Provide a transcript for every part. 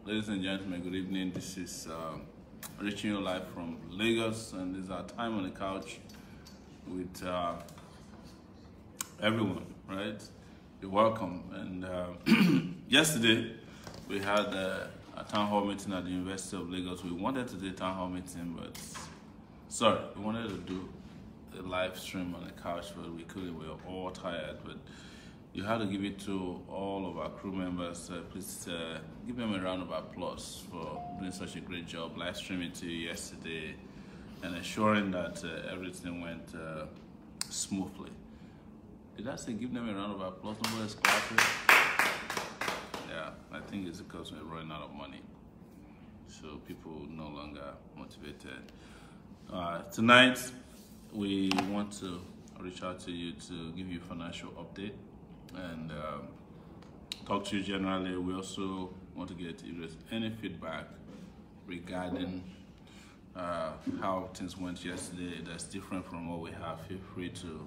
Ladies and gentlemen, good evening. This is reaching you live from Lagos, and this is our time on the couch with everyone, right? You're welcome. And yesterday, we had a town hall meeting at the University of Lagos. We wanted to do a town hall meeting, but we wanted to do a live stream on the couch, but we couldn't. We were all tired, but you had to give it to all of our crew members. Please give them a round of applause for doing such a great job, live streaming to you yesterday and ensuring that everything went smoothly. Did I say give them a round of applause? Nobody's clapping? Yeah, I think it's because we're running out of money. So people no longer motivated. Tonight, we want to reach out to you to give you a financial update and talk to you generally. We also want to get if there's any feedback regarding how things went yesterday that's different from what we have. Feel free to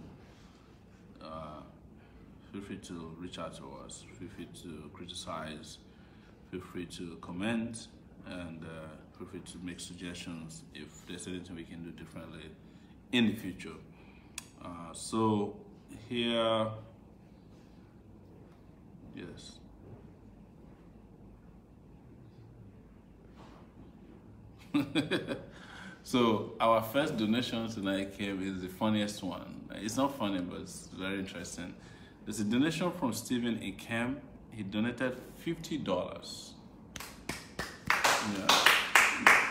reach out to us. Feel free to criticize. Feel free to comment, and feel free to make suggestions if there's anything we can do differently in the future. So here. Yes. So our first donation tonight is the funniest one. It's not funny, but it's very interesting. There's a donation from Stephen Ikem. He donated $50. Yeah.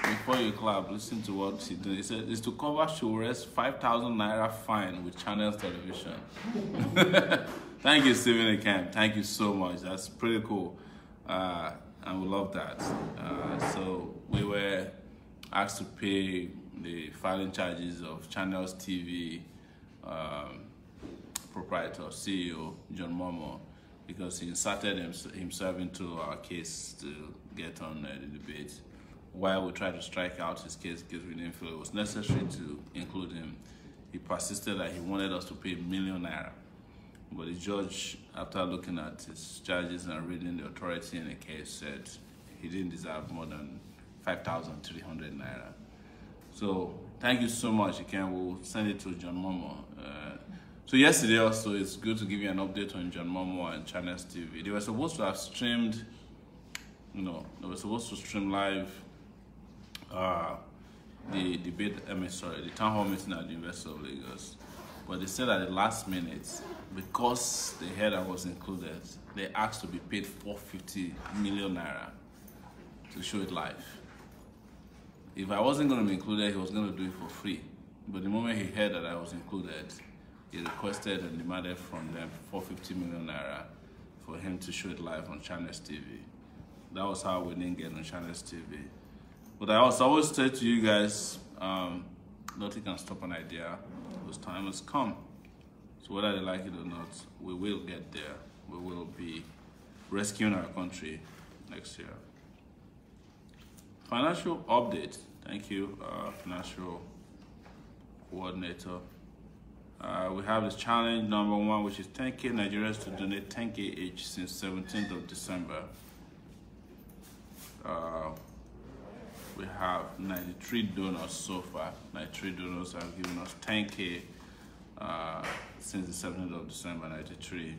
Before you clap, listen to what he did. He said it's to cover Sowore's 5,000 naira fine with Channels Television. Thank you, Stephen Ikem. Thank you so much. That's pretty cool. And we love that. So we were asked to pay the filing charges of Channels TV proprietor, CEO, John Momo, because he inserted himself into our case to get on the debate. While we tried to strike out his case because we didn't feel it was necessary to include him, he persisted that he wanted us to pay ₦1 million. But the judge, after looking at his charges and reading the authority in the case, said he didn't deserve more than 5,300 naira. So thank you so much. We'll send it to John Momo. So yesterday also, it's good to give you an update on John Momo and Channels TV. They were supposed to have streamed, they were supposed to stream live the town hall meeting at the University of Lagos. But they said at the last minute, because the head that was included, they asked to be paid 450 million naira to show it live. If I wasn't going to be included, he was going to do it for free. But the moment he heard that I was included, he requested and demanded from them 450 million naira for him to show it live on Channels TV. That was how we didn't get on Channels TV. But I always say to you guys, nothing can stop an idea. This time has come. So whether they like it or not, we will get there. We will be rescuing our country next year. Financial update. Thank you, financial coordinator. We have this challenge number 1, which is 10K Nigerians to donate 10K each since 17th of December. We have 93 donors so far. 93 donors have given us 10K since the 17th of December, 93.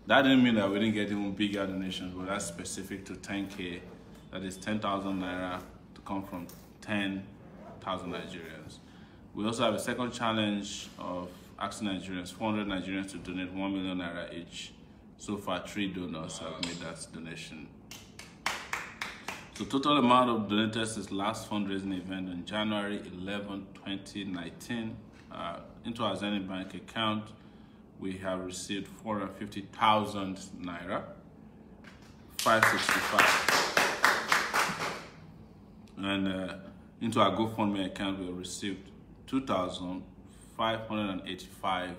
That didn't mean that we didn't get even bigger donations, but that's specific to 10K. That is 10,000 naira to come from 10,000 Nigerians. We also have a second challenge of asking Nigerians, 400 Nigerians to donate 1 million naira each. So far, 3 donors have made that donation. So total amount of donated since last fundraising event on January 11, 2019, into our Zenith Bank account, we have received 450,000 naira, 565. And into our GoFundMe account, we have received $2,585.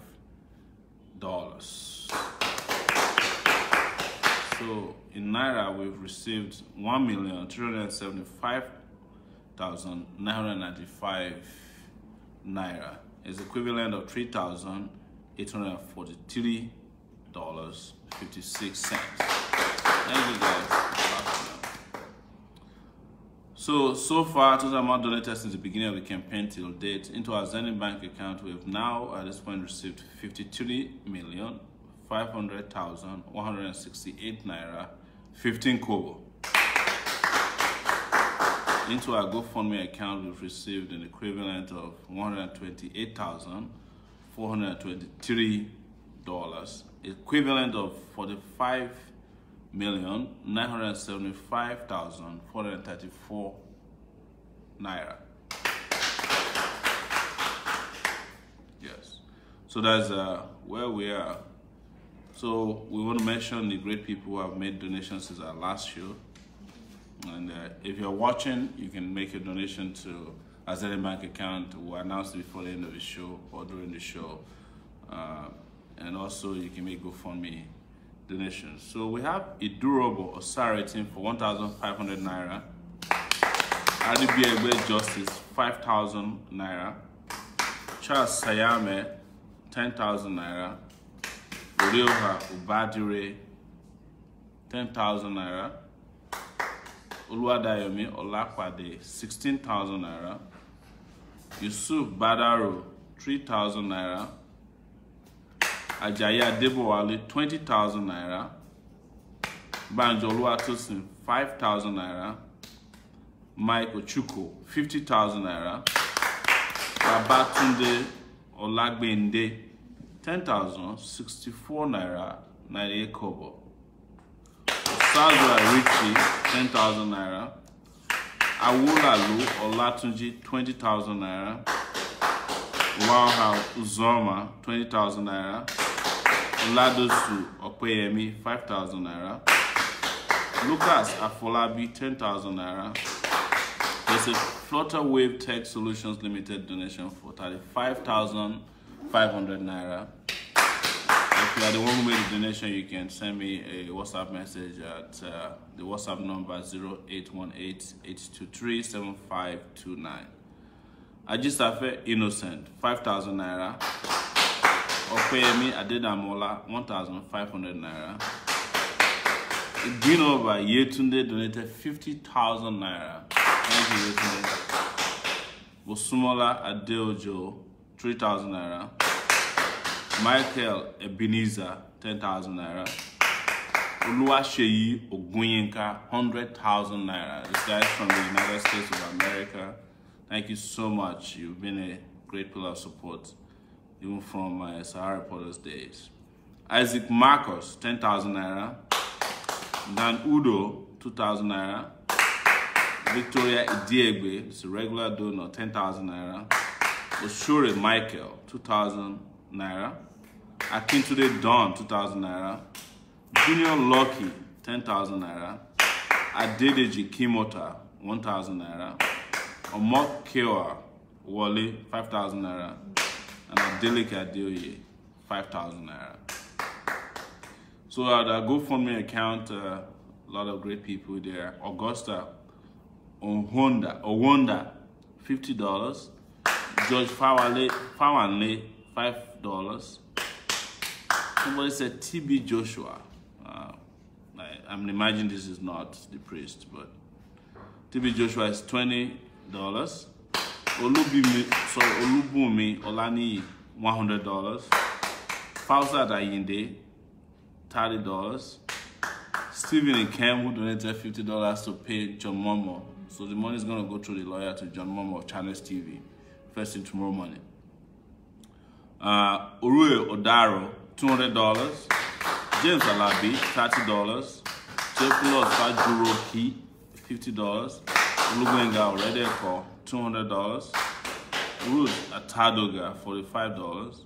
So in naira, we've received 1,375,995 naira. It's equivalent of $3,843.56. Thank you guys. So far, total amount donated since the beginning of the campaign till date into our Zenith Bank account, we have now at this point received 53,500,168 naira 15 kobo. Into our GoFundMe account, we've received an equivalent of $128,423, equivalent of 45,975,434 naira. Yes. So that's where we are. So we want to mention the great people who have made donations since our last show. And if you're watching, you can make a donation to our Zenith Bank account. We'll announce it before the end of the show or during the show. And also you can make GoFundMe donations. So we have Idurable Osaratin for 1,500 naira. Adibiegbe Justice 5,000 naira. Charles Sayame 10,000 naira. Orioha Ubadire 10,000 naira. Oluwadayomi Olakwade 16,000 naira. Yusuf Badaro 3,000 naira. Ajayi Adebowale 20,000 naira. Banjo Oluwatosin 5,000 naira. Mike Ochuko 50,000 naira. Babatunde Olagbende 10,064 naira 98 kobo. Sazwa Richie 10,000 naira. Awulalu Olatunji 20,000 naira. Wauha Uzoma 20,000 naira. Oladosu Opeyemi 5,000 naira. Lucas Afolabi 10,000 naira. There's a Flutter Wave Tech Solutions Limited donation for 35,500 naira. If you are the one who made the donation, you can send me a WhatsApp message at the WhatsApp number 0818-823-7529. Ajisafe Innocent 5,000 naira. Opeyemi Adedamola 1,500 naira. Greenover Yetunde donated 50,000 naira. Thank you, Yetunde. Bosumola Adeojo 3,000 naira. Michael Ebenezer 10,000 naira. Oluwaseyi Ogunyenka 100,000 naira. This guy is from the United States of America. Thank you so much. You've been a great pillar of support, even from my Sahara Reporters days. Isaac Marcos 10,000 naira. Dan Udo 2,000 naira. Victoria Idiegbe, it's a regular donor, 10,000 naira. Oshure Michael 2,000 naira. Akintude Don 2,000 naira. Junior Lucky 10,000 naira. Adedeji Kimota 1,000 naira. Omok Kewa Wale 5,000 naira. And Adeleke Adeoye 5,000 naira. So at the GoFundMe account, a lot of great people there. Augusta Owonda $50. George Fawanle $5. Somebody said TB Joshua. I'm imagining this is not the priest, but TB Joshua is $20. Olubumi Olani $100. Fausa Dayinde $30. Stephen Ikem, who donated $50 to pay John Momo. So the money is going to go through the lawyer to John Momo of Channels TV. First thing tomorrow morning. Urue Odaro, $200. James Alabi, $30. Jepulus Fajuroki, $50. Ulubenga Oredeko, $200. Ruth Atadoga, $45.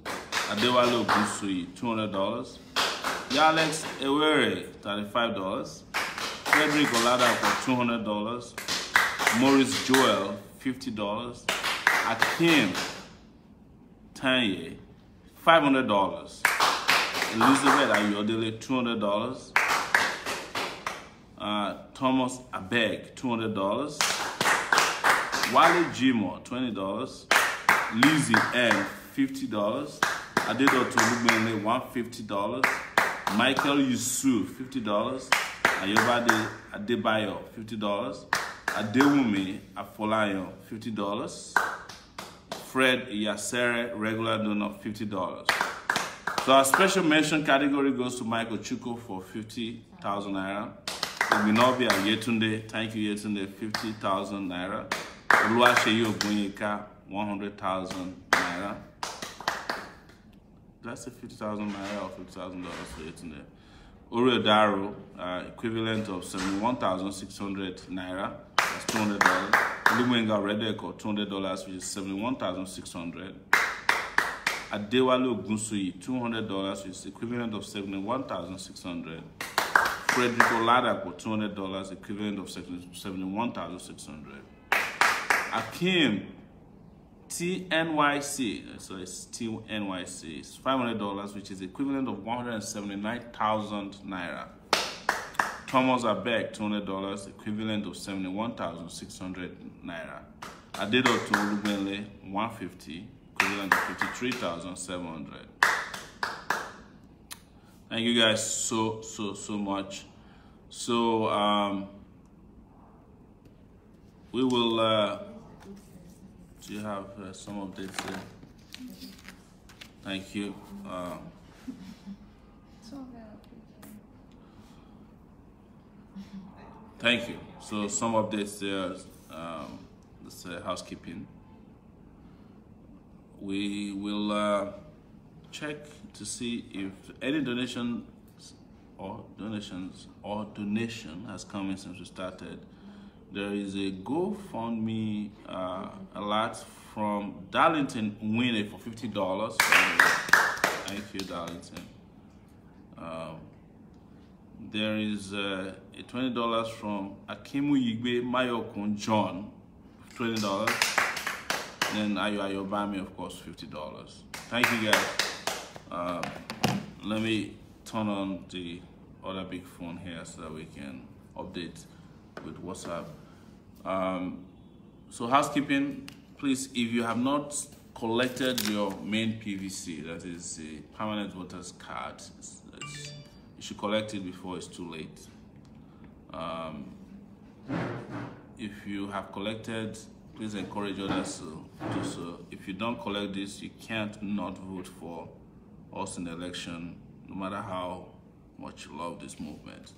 Adewale Ogusui, $200. Yalex Ewere, $35. Frederick Olada for $200. Maurice Joel, $50. Akim Tanye, $500. Elizabeth Ayodele, $200. Thomas Abeg, $200. Wale Jimo, $20. Lizzie M, $50. Adedoto Lubele, $150. Michael Yusuf, $50. Ayobade Adebayo, $50. Adewumi Afolayan, $50. Fred Yasere, regular donor, $50. So our special mention category goes to Michael Chuko for 50,000 naira. It will not be a Yetunde. Thank you, Yetunde, 50,000 naira. Oluwaseyi Ogunyeka, 100,000 naira. That's a 50,000 naira or $50,000 for Yetunde. Uriel Daro, equivalent of 71,600 naira. That's $200. Lumwenga Redeko, $200, which is 71,600. Adewale Ogunsuyi, $200, which is equivalent of 71,600. Frederick Oladapo, $200, equivalent of 71,600. Akim TNYC, so it's TNYC, it's $500, which is equivalent of 179,000 naira. Thomas Abek, $200, equivalent of 71,600 naira. Adedoto Olubenle, $150, equivalent of 53,700. Thank you guys so much. So we will. Do you have some updates there? Thank you. Thank you. So some updates there. This housekeeping. We will check to see if any donation has come in since we started. There is a GoFundMe alert from Darlington Winnie for $50. Thank you, Darlington. There is a $20 from Akimu Yigbe Mayokun John, $20. And then Ayo Bami, of course, $50. Thank you guys. Let me turn on the other big phone here so that we can update with WhatsApp. So housekeeping, please, if you have not collected your main PVC, that is the permanent voters card, you should collect it before it's too late. If you have collected, please encourage others to do so. If you don't collect this, you can't not vote for us in the election, no matter how much you love this movement.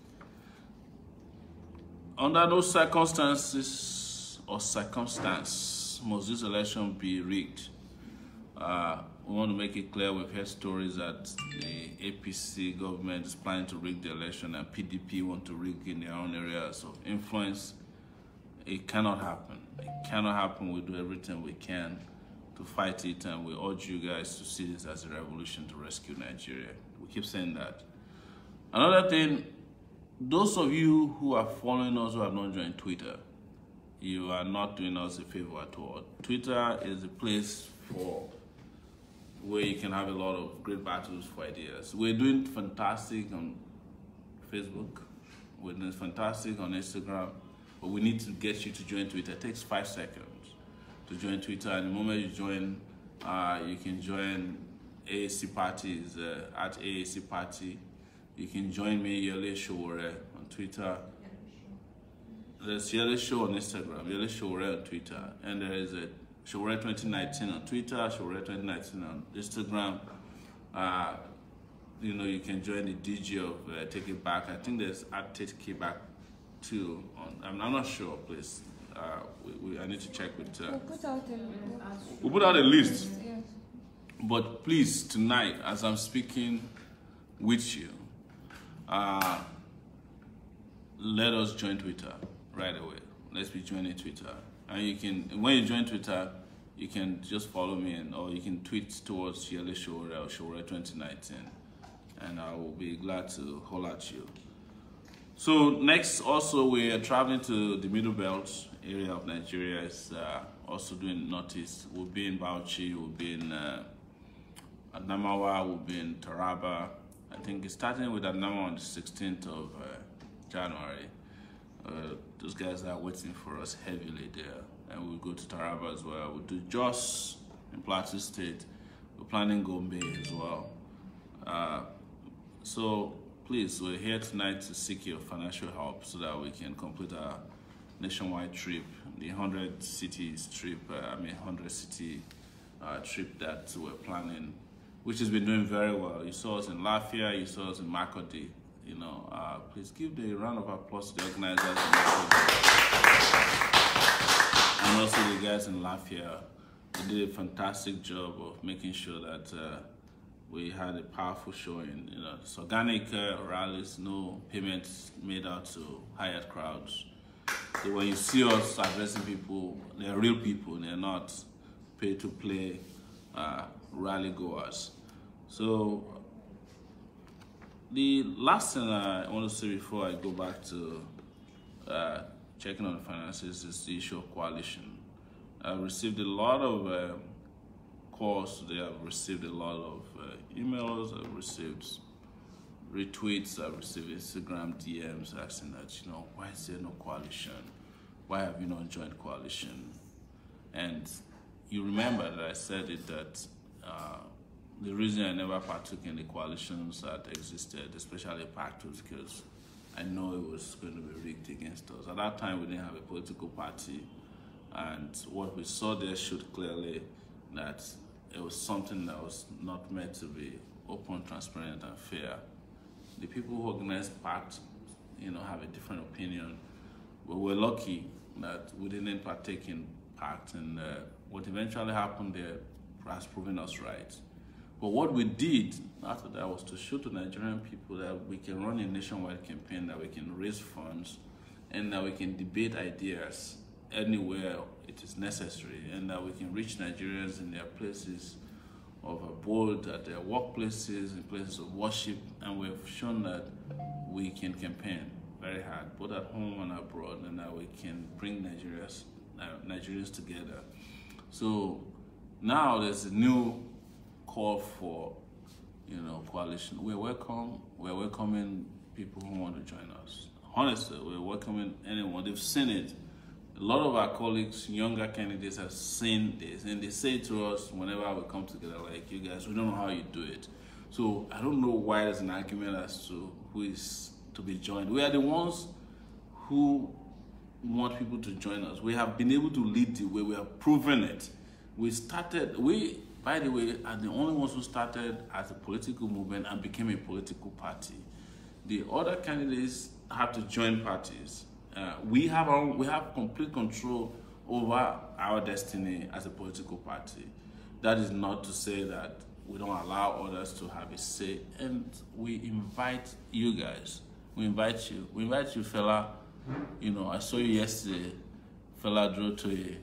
Under no circumstances must this election be rigged. We want to make it clear we've heard stories that the APC government is planning to rig the election and PDP want to rig in their own areas of influence. It cannot happen. It cannot happen. We do everything we can to fight it, and we urge you guys to see this as a revolution to rescue Nigeria. We keep saying that. Another thing, those of you who are following us who have not joined Twitter, you are not doing us a favor at all. Twitter is a place where you can have a lot of great battles for ideas. We're doing fantastic on Facebook. We're doing fantastic on Instagram. But we need to get you to join Twitter. It takes 5 seconds to join Twitter. And the moment you join, you can join AAC parties at AAC Party. You can join me, Yele Sowore, on Twitter. There's Yele Show on Instagram, Yele Sowore on Twitter. And there is a Sowore 2019 on Twitter, Sowore 2019 on Instagram. You know, you can join the DJ of Take It Back. I think there's at Take It Back too. I'm not sure, please. I need to check with. We'll put out a list. Yes. But please, tonight, as I'm speaking with you, let us join Twitter right away. Let's be joining Twitter. And you can, when you join Twitter, you can just follow me, or you can tweet towards Yele Sowore or Sowore 2019, and I will be glad to holler at you. So next, also, we are traveling to the Middle Belt area of Nigeria. It's also doing Northeast. We'll be in Bauchi, we'll be in Adamawa, we'll be in Taraba. I think it's starting with Adamawa on the 16th of January. Those guys are waiting for us heavily there. And we'll go to Taraba as well. We'll do Jos in Plateau State. We're planning Gombe as well. So please, we're here tonight to seek your financial help so that we can complete our nationwide trip, the 100 cities trip, 100 city trip that we're planning, which has been doing very well. You saw us in Lafayette, you saw us in Makodi. You know, please give the round of applause to the organizers and also the guys in Lafayette. They did a fantastic job of making sure that we had a powerful showing. You know, it's organic rallies, no payments made out to hired crowds. So when you see us addressing people, they're real people. They're not pay-to-play rally goers. So the last thing I want to say before I go back to checking on the finances is the issue of coalition. I've received a lot of calls today. I've received a lot of emails. I've received retweets. I've received Instagram DMs asking that, you know, why is there no coalition? Why have you not joined coalition? And you remember that I said it that the reason I never partook in the coalitions that existed, especially PACT, was because I know it was going to be rigged against us. At that time, we didn't have a political party. And what we saw there showed clearly that it was something that was not meant to be open, transparent, and fair. The people who organized PACT, you know, have a different opinion. But we're lucky that we didn't partake in PACT, and what eventually happened there has proven us right. But what we did after that was to show to Nigerian people that we can run a nationwide campaign, that we can raise funds, and that we can debate ideas anywhere it is necessary, and that we can reach Nigerians in their places of abode, at their workplaces, in places of worship, and we've shown that we can campaign very hard, both at home and abroad, and that we can bring Nigerians together. So now there's a new call for, you know, coalition. We're welcoming people who want to join us. Honestly, we're welcoming anyone. They've seen it. A lot of our colleagues, younger candidates, have seen this, and they say to us whenever we come together, like, you guys, we don't know how you do it. So I don't know why there's an argument as to who is to be joined. We are the ones who want people to join us. We have been able to lead the way. We have proven it. We, by the way, are the only ones who started as a political movement and became a political party. The other candidates have to join parties. We have complete control over our destiny as a political party. That is not to say that we don't allow others to have a say, and we invite you guys. We invite you. We invite you, Fela. You know, I saw you yesterday. Fela drove to you.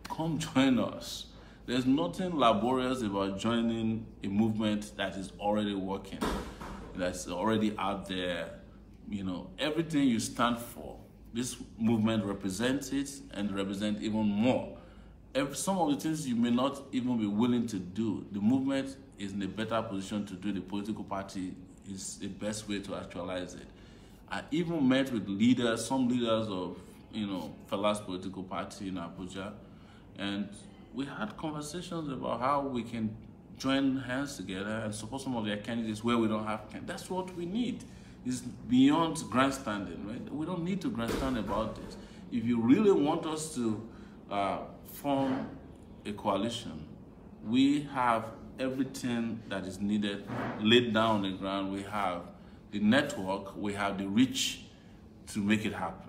Come join us. There's nothing laborious about joining a movement that is already working, that's already out there. You know, everything you stand for, this movement represents it and represents even more. Some of the things you may not even be willing to do, the movement is in a better position to do. The political party is the best way to actualize it. I even met with leaders, some leaders of, you know, Fela's political party in Abuja, and we had conversations about how we can join hands together and support some of their candidates where we don't have candidates. That's what we need. It's beyond grandstanding, right? We don't need to grandstand about this. If you really want us to form a coalition, we have everything that is needed laid down on the ground. We have the network, we have the reach to make it happen.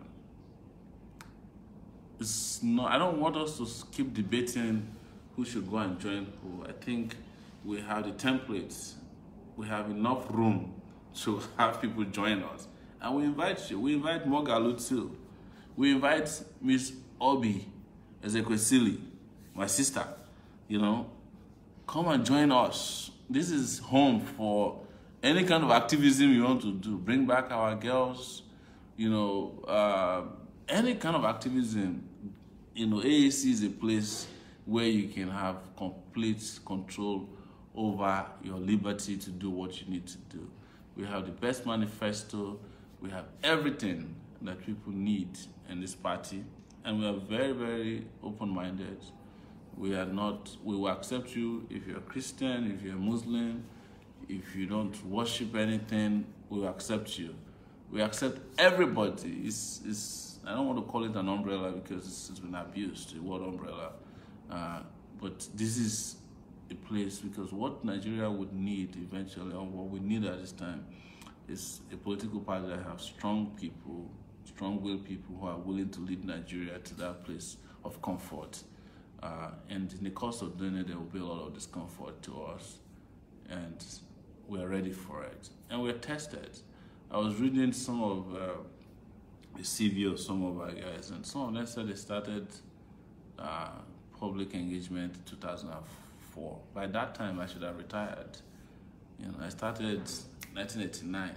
I don't want us to keep debating who should go and join who. I think we have the templates. We have enough room to have people join us. And we invite you. We invite Mogalu too. We invite Miss Oby Ezekwesili, my sister, you know. Come and join us. This is home for any kind of activism you want to do. Bring back our girls, you know, any kind of activism. You know, AAC is a place where you can have complete control over your liberty to do what you need to do. We have the best manifesto. We have everything that people need in this party. And we are very, very open-minded. We will accept you if you're a Christian, if you're a Muslim, if you don't worship anything, we will accept you. We accept everybody. It's I don't want to call it an umbrella because it's been abused, the word umbrella. But this is a place because what Nigeria would need eventually, or what we need at this time, is a political party that have strong people, strong-willed people who are willing to lead Nigeria to that place of comfort. And in the course of doing it, there will be a lot of discomfort to us. And we're ready for it. And we're tested. I was reading some of the CV of some of our guys, and some of them said they started public engagement in 2004. By that time, I should have retired. I started 1989.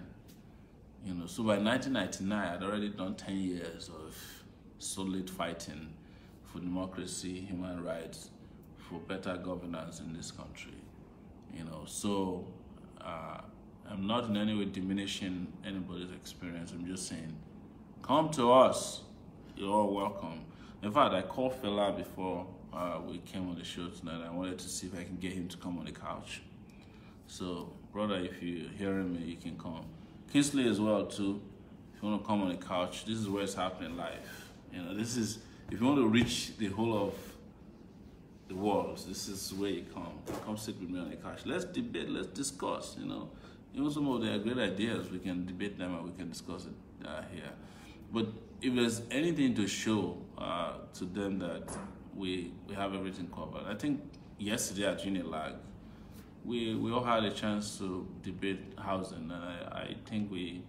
So by 1999, I'd already done 10 years of solid fighting for democracy, human rights, for better governance in this country. So I'm not in any way diminishing anybody's experience. I'm just saying, come to us. You're all welcome. In fact, I called Fela before we came on the show tonight. I wanted to see if I can get him to come on the couch. So, brother, if you're hearing me, you can come. Kingley as well too. If you want to come on the couch, this is where it's happening live. This is, if you want to reach the whole of the world, this is where you come. Come sit with me on the couch. Let's debate, let's discuss, Even some of their great ideas, we can debate them and we can discuss it here. But if there's anything to show to them that we have everything covered, I think yesterday at Unilag, we all had a chance to debate housing, and I think we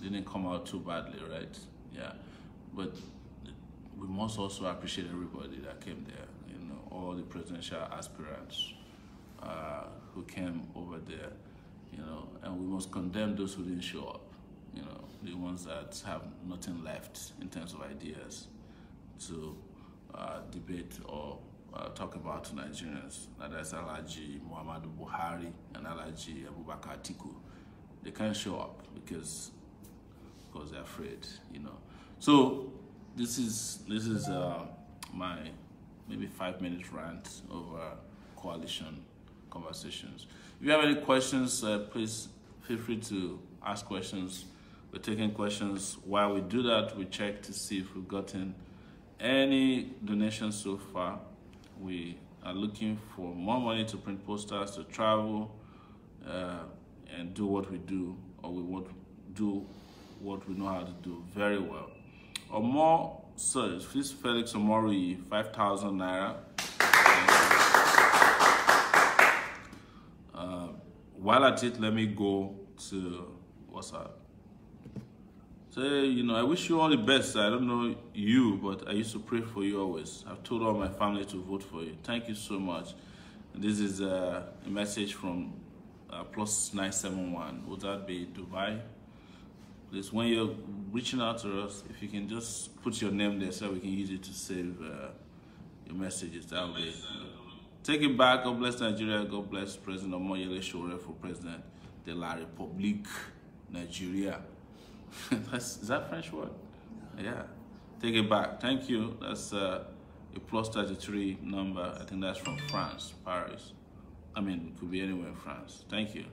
didn't come out too badly, right? Yeah, but we must also appreciate everybody that came there, all the presidential aspirants who came over there, and we must condemn those who didn't show up, the ones that have nothing left in terms of ideas to debate or talk about to Nigerians. That's Alhaji Muhammadu Buhari and Alhaji Abubakar Atiku. They can't show up because they're afraid, So this is my maybe 5-minute rant over coalition conversations. If you have any questions, please feel free to ask questions. We're taking questions. While we do that, we check to see if we've gotten any donations so far. We are looking for more money to print posters, to travel, and do what we do, or we want to do what we know how to do very well. Or more search, please Felix Omori, 5,000 naira. While at it, let me go to WhatsApp. Say, I wish you all the best. I don't know you, but I used to pray for you always. I've told all my family to vote for you. Thank you so much. And this is a message from +971. Would that be Dubai? Please, when you're reaching out to us, if you can just put your name there so we can use it to save your messages. That will be. Take it back. God bless Nigeria. God bless President Omoyele Sowore for President de la République Nigeria. Is that French word? Yeah. Take it back. Thank you. That's a +33 number. I think that's from France, Paris. I mean, it could be anywhere in France. Thank you.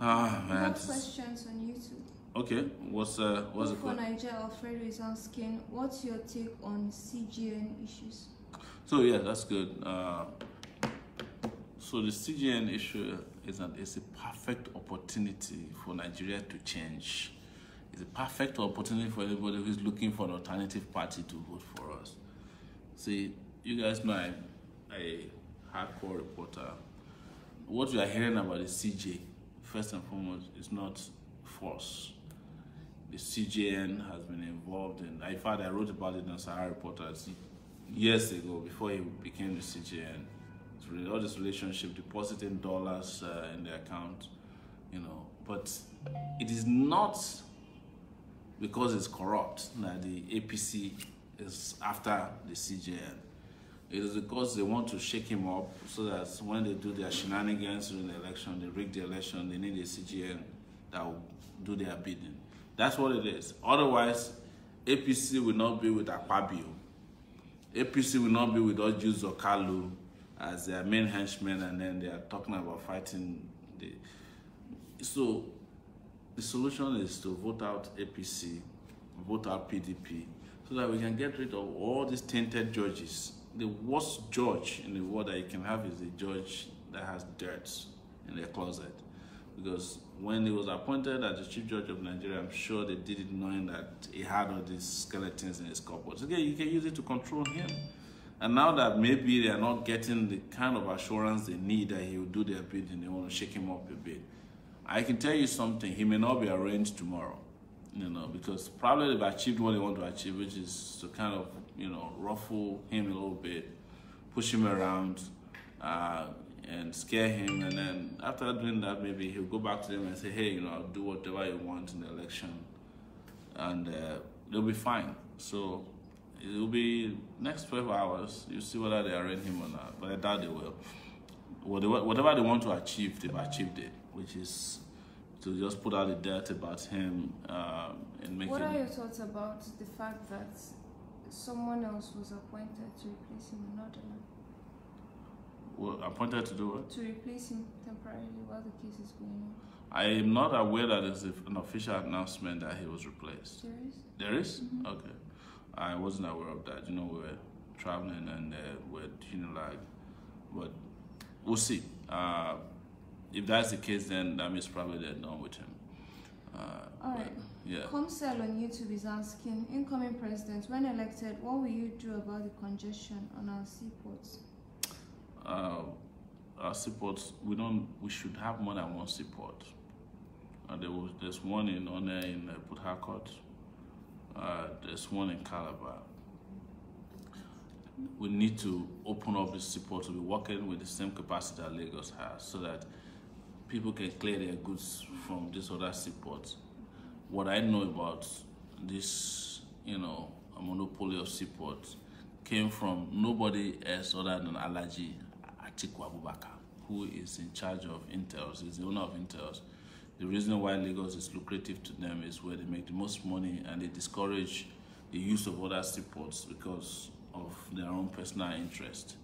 Ah, man. We have questions on YouTube. Okay. What's the question? For Nigeria, Alfredo is asking, what's your take on CGN issues? So yeah, that's good. So the CGN issue is a perfect opportunity for Nigeria to change. It's a perfect opportunity for anybody who's looking for an alternative party to vote for us. See, you guys know I'm a hardcore reporter. What you are hearing about the CJ, first and foremost, is not false. The CJN has been involved in, in fact, I wrote about it on Sahara Reporters years ago before he became the CJN. All this relationship, depositing dollars in their account, but it is not because it's corrupt that the APC is after the CJN. It is because they want to shake him up so that when they do their shenanigans during the election, they rig the election, they need a CJN that will do their bidding. That's what it is. Otherwise, APC will not be with Akpabio. APC will not be with Oju Zokalu as their main henchmen, and then they are talking about fighting. So the solution is to vote out APC vote out PDP, so that we can get rid of all these tainted judges. The worst judge in the world that you can have is a judge that has dirt in their closet. Because when he was appointed as the chief judge of Nigeria, I'm sure they did it knowing that he had all these skeletons in his cupboard. So again, you can use it to control him. And now that maybe they are not getting the kind of assurance they need that he will do their bidding, they want to shake him up a bit. I can tell you something, he may not be arraigned tomorrow, because probably they've achieved what they want to achieve, which is to kind of, ruffle him a little bit, push him around, and scare him. And then after doing that, maybe he'll go back to them and say, hey, I'll do whatever you want in the election. And they'll be fine. So it will be next 12 hours, you see whether they arraign him or not, but I doubt they will. Whatever they want to achieve, they've achieved it, which is to just put out the dirt about him and make What him... are your thoughts about the fact that someone else was appointed to replace him in Northern? Well, appointed to do what? To replace him temporarily while the case is going on. I am not aware that there's an official announcement that he was replaced. There is? There is? Mm-hmm. Okay. I wasn't aware of that. We were traveling and we're lag. But we'll see. If that's the case, then that means probably they're done with him. Alright. Yeah. Comcell on YouTube is asking, incoming president, when elected, what will you do about the congestion on our seaports? Our seaports, we should have more than one seaport. There's one in Port Harcourt. There's one in Calabar. We need to open up the seaport to be working with the same capacity that Lagos has, so that people can clear their goods from these other seaports. What I know about this, a monopoly of seaports came from nobody else other than Alhaji Atiku Abubakar, who is in charge of Intels, is the owner of Intels. The reason why Lagos is lucrative to them is where they make the most money, and they discourage the use of other seaports because of their own personal interest.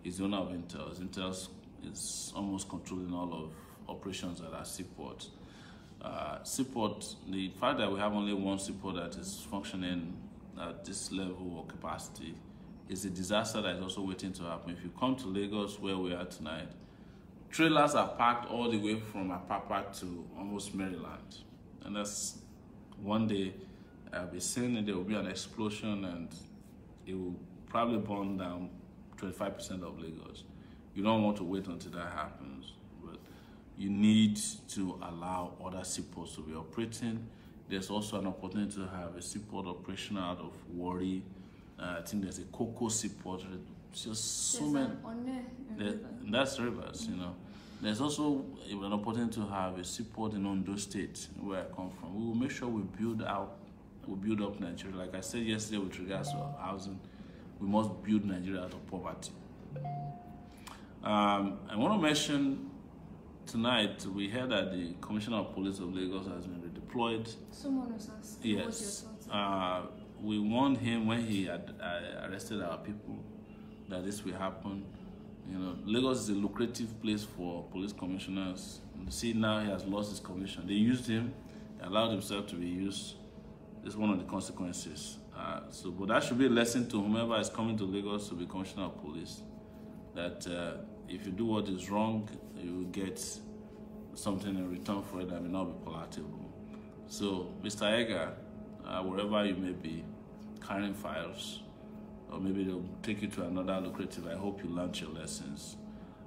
He's the owner of Intels. Intels is almost controlling all of operations at our seaport. The fact that we have only one seaport that is functioning at this level of capacity is a disaster that is also waiting to happen. If you come to Lagos, where we are tonight, trailers are parked all the way from Apapa to almost Maryland. And that's one day I'll be saying that there will be an explosion and it will probably burn down 25% of Lagos. You don't want to wait until that happens, but you need to allow other seaports to be operating. There's also an opportunity to have a seaport operational out of Warri. I think there's a Cocoa seaport. Just so many. That's rivers, There's also an opportunity to have a seaport in Ondo State, where I come from. We will make sure we build up Nigeria. Like I said yesterday with regards to housing, we must build Nigeria out of poverty. I want to mention tonight, we heard that the Commissioner of Police of Lagos has been redeployed. Someone was asking, yes. We warned him when he had arrested our people that this will happen. Lagos is a lucrative place for police commissioners. You see, now he has lost his commission. They used him, allowed himself to be used. It's one of the consequences. But that should be a lesson to whomever is coming to Lagos to be commissioner of police, that if you do what is wrong, you will get something in return for it that may not be palatable. So, Mr. Edgar, wherever you may be, carrying files, or maybe they'll take you to another lucrative, I hope you learned your lessons.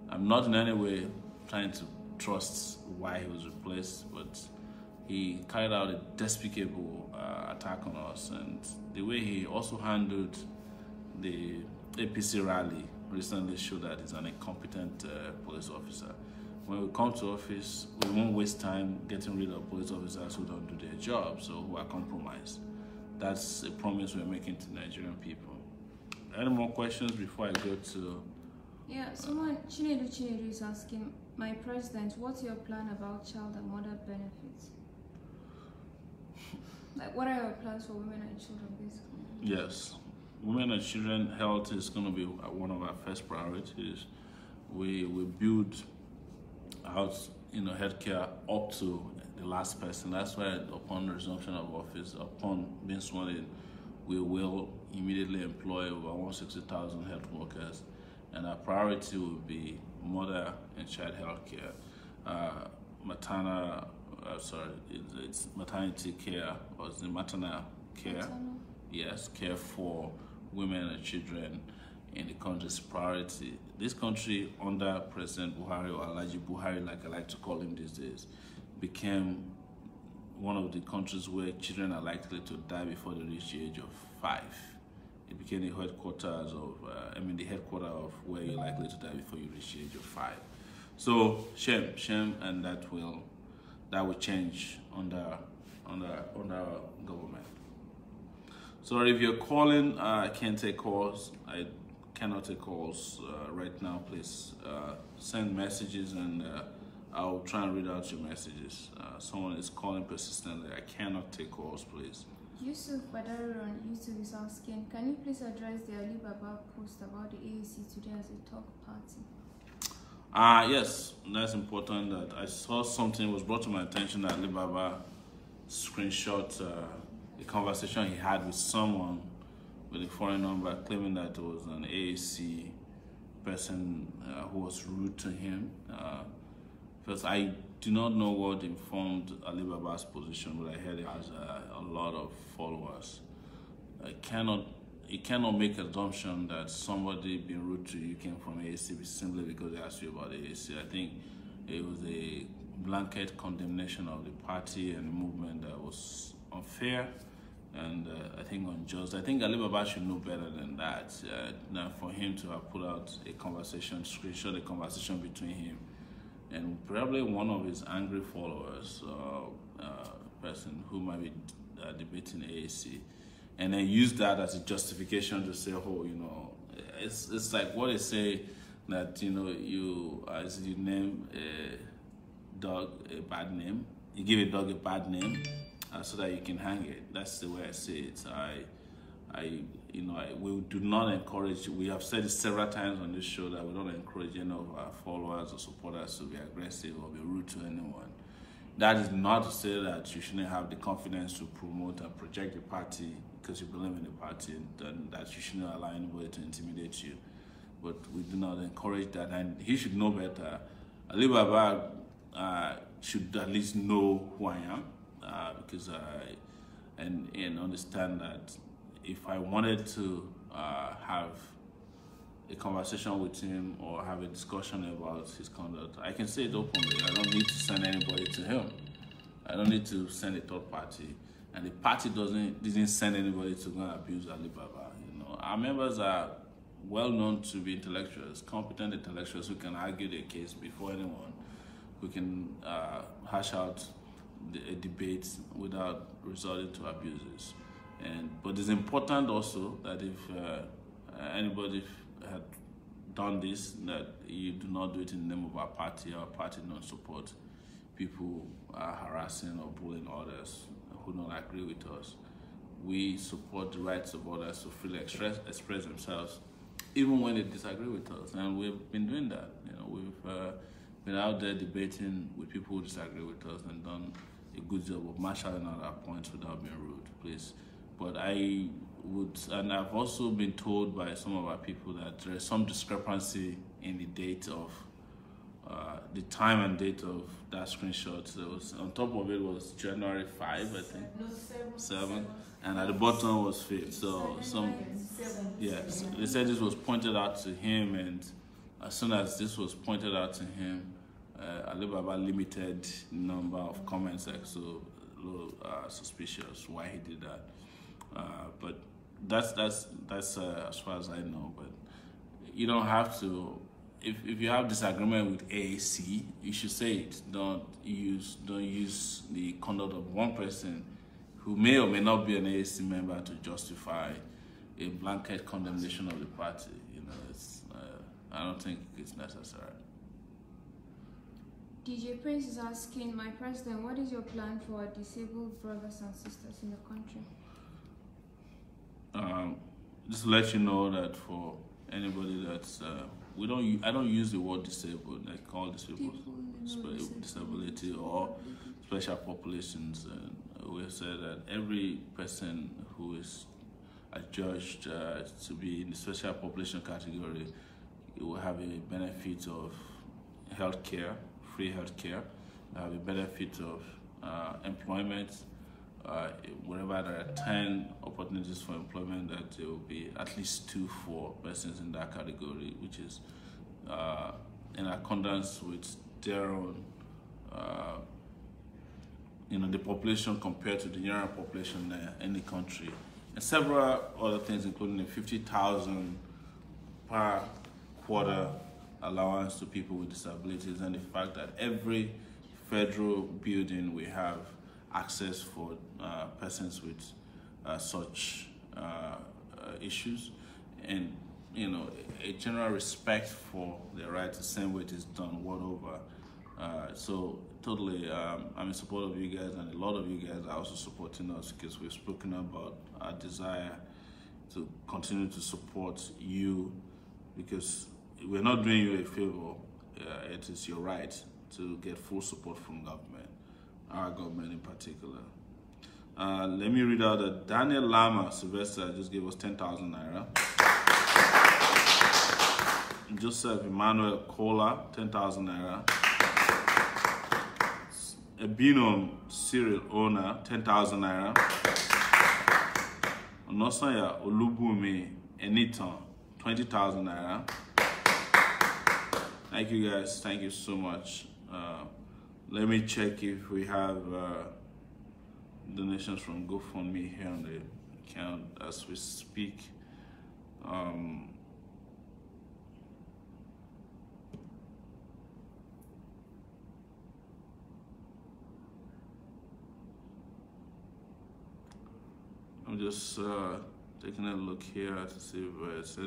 I'm not in any way trying to trust why he was replaced, but he carried out a despicable attack on us, and the way he also handled the APC rally recently showed that he's an incompetent police officer. When we come to office, we won't waste time getting rid of police officers who don't do their job, so who are compromised. That's a promise we're making to Nigerian people. Any more questions before I go to... Yeah, someone, Chinedu is asking, my president, what's your plan about child and mother benefits? Like, what are your plans for women and children, basically? Yes. Women and children health is going to be one of our first priorities. We build out, healthcare up to the last person. That's why upon resumption of office, upon being sworn in, we will immediately employ over 160,000 health workers, and our priority will be mother and child health care, it's maternity care, or it's the maternal care. Maternal. Yes, care for women and children in the country's priority. This country, under President Buhari, or Alhaji Buhari, like I like to call him these days, became one of the countries where children are likely to die before they reach the age of 5. It became the headquarters of, the headquarter of where you're likely to die before you reach the age of 5. So shame, and that will change under government. So if you're calling, I can't take calls. I cannot take calls right now. Please send messages, and I'll try and read out your messages. Someone is calling persistently. I cannot take calls, please. Yusuf Badari on YouTube is asking, can you please address the Ali Baba post about the AAC today as a talk party? Yes, that's important. That I saw something was brought to my attention that Ali Baba screenshot the conversation he had with someone with a foreign number, claiming that it was an AAC person who was rude to him. Because I do not know what informed Ali Baba's position, but I heard he has a lot of followers. You cannot make an assumption that somebody being rude to you came from AAC simply because they asked you about AAC. I think it was a blanket condemnation of the party and the movement that was unfair and I think unjust. I think Ali Baba should know better than that. Now for him to have put out a conversation, screenshot a conversation between him and probably one of his angry followers, person who might be debating AAC, and then use that as a justification to say, oh, it's like what they say that, as you name a dog a bad name, you give a dog a bad name so that you can hang it. That's the way I say it. We do not encourage, we have said it several times on this show that we don't encourage any of our followers or supporters to be aggressive or be rude to anyone. That is not to say that you shouldn't have the confidence to promote and project the party because you believe in the party, and that you shouldn't allow anybody to intimidate you. But we do not encourage that, and he should know better. Ali Baba should at least know who I am, because and understand that if I wanted to have a conversation with him or have a discussion about his conduct, I can say it openly. I don't need to send anybody to him. I don't need to send a third party, and the party didn't send anybody to go and abuse Ali Baba. Our members are well known to be intellectuals, competent intellectuals who can argue their case before anyone, who can hash out a debate without resorting to abuses. But it's important also that if anybody had done this, that you do not do it in the name of our party. Our party don't support people harassing or bullying others who don't agree with us. We support the rights of others to freely express themselves, even when they disagree with us, and we've been doing that. We've been out there debating with people who disagree with us and done a good job of marshalling out our points without being rude, please. But and I've also been told by some of our people that there is some discrepancy in the date of, the time and date of that screenshot. There was, on top of it was January 5, I think. No, 7. And at the bottom was 5th. So yes, they said this was pointed out to him, and as soon as this was pointed out to him, Ali Baba limited number of comments, so a little suspicious why he did that. But that's as far as I know. But you don't have to. If you have disagreement with AAC, you should say it. Don't use the conduct of one person who may or may not be an AAC member to justify a blanket condemnation of the party. I don't think it's necessary. DJ Prince is asking, my president, what is your plan for our disabled brothers and sisters in the country? Just to let you know that for anybody that's I don't use the word disabled. I call these people with disability or special populations, and we said that every person who is adjudged to be in the special population category will have a benefit of health care, free health care, have a benefit of employment. Wherever there are 10 opportunities for employment, that there will be at least 2 for persons in that category, which is in accordance with their own, the population compared to the general population in the country, and several other things, including the 50,000 per quarter allowance to people with disabilities, and the fact that every federal building we have access for persons with such issues, and a general respect for their rights, the same way it is done world over. So totally, I'm in support of you guys, and a lot of you guys are also supporting us, because we've spoken about our desire to continue to support you, because we're not doing you a favor. It is your right to get full support from government, our government in particular. Let me read out that Daniel Lama Sylvester just gave us 10,000 naira. Joseph Emmanuel Kola, 10,000 naira. Ebinom Cyril Owner, 10,000 naira. Onosanya Olubumi Eniton, 20,000 naira. Thank you guys, thank you so much. Let me check if we have donations from GoFundMe here on the account as we speak. I'm just taking a look here to see if there's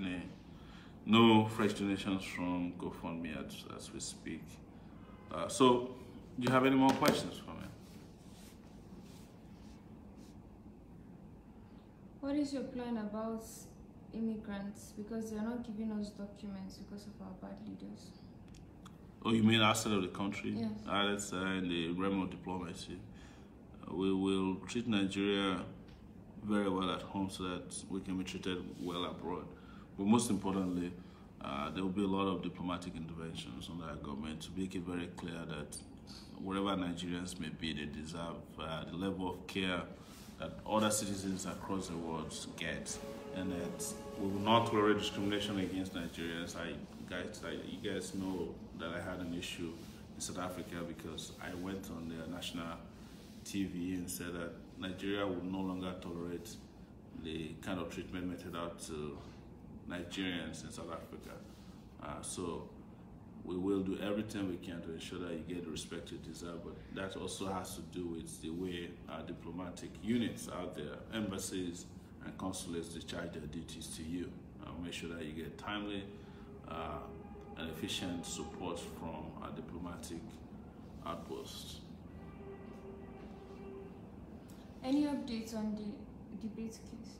no fresh donations from GoFundMe as we speak. So, do you have any more questions for me? What is your plan about immigrants? Because they are not giving us documents because of our bad leaders. Oh, you mean outside of the country? Yes. That's in the realm of diplomacy. We will treat Nigeria very well at home so that we can be treated well abroad. But most importantly, there will be a lot of diplomatic interventions on our government to make it very clear that wherever Nigerians may be, they deserve the level of care that other citizens across the world get, and that we will not tolerate discrimination against Nigerians. You guys know that I had an issue in South Africa because I went on their national TV and said that Nigeria would no longer tolerate the kind of treatment meted out to Nigerians in South Africa. So we will do everything we can to ensure that you get the respect you deserve, but that also has to do with the way our diplomatic units out there, embassies and consulates, discharge their duties to you. Make sure that you get timely and efficient support from our diplomatic outposts. Any updates on the debate case?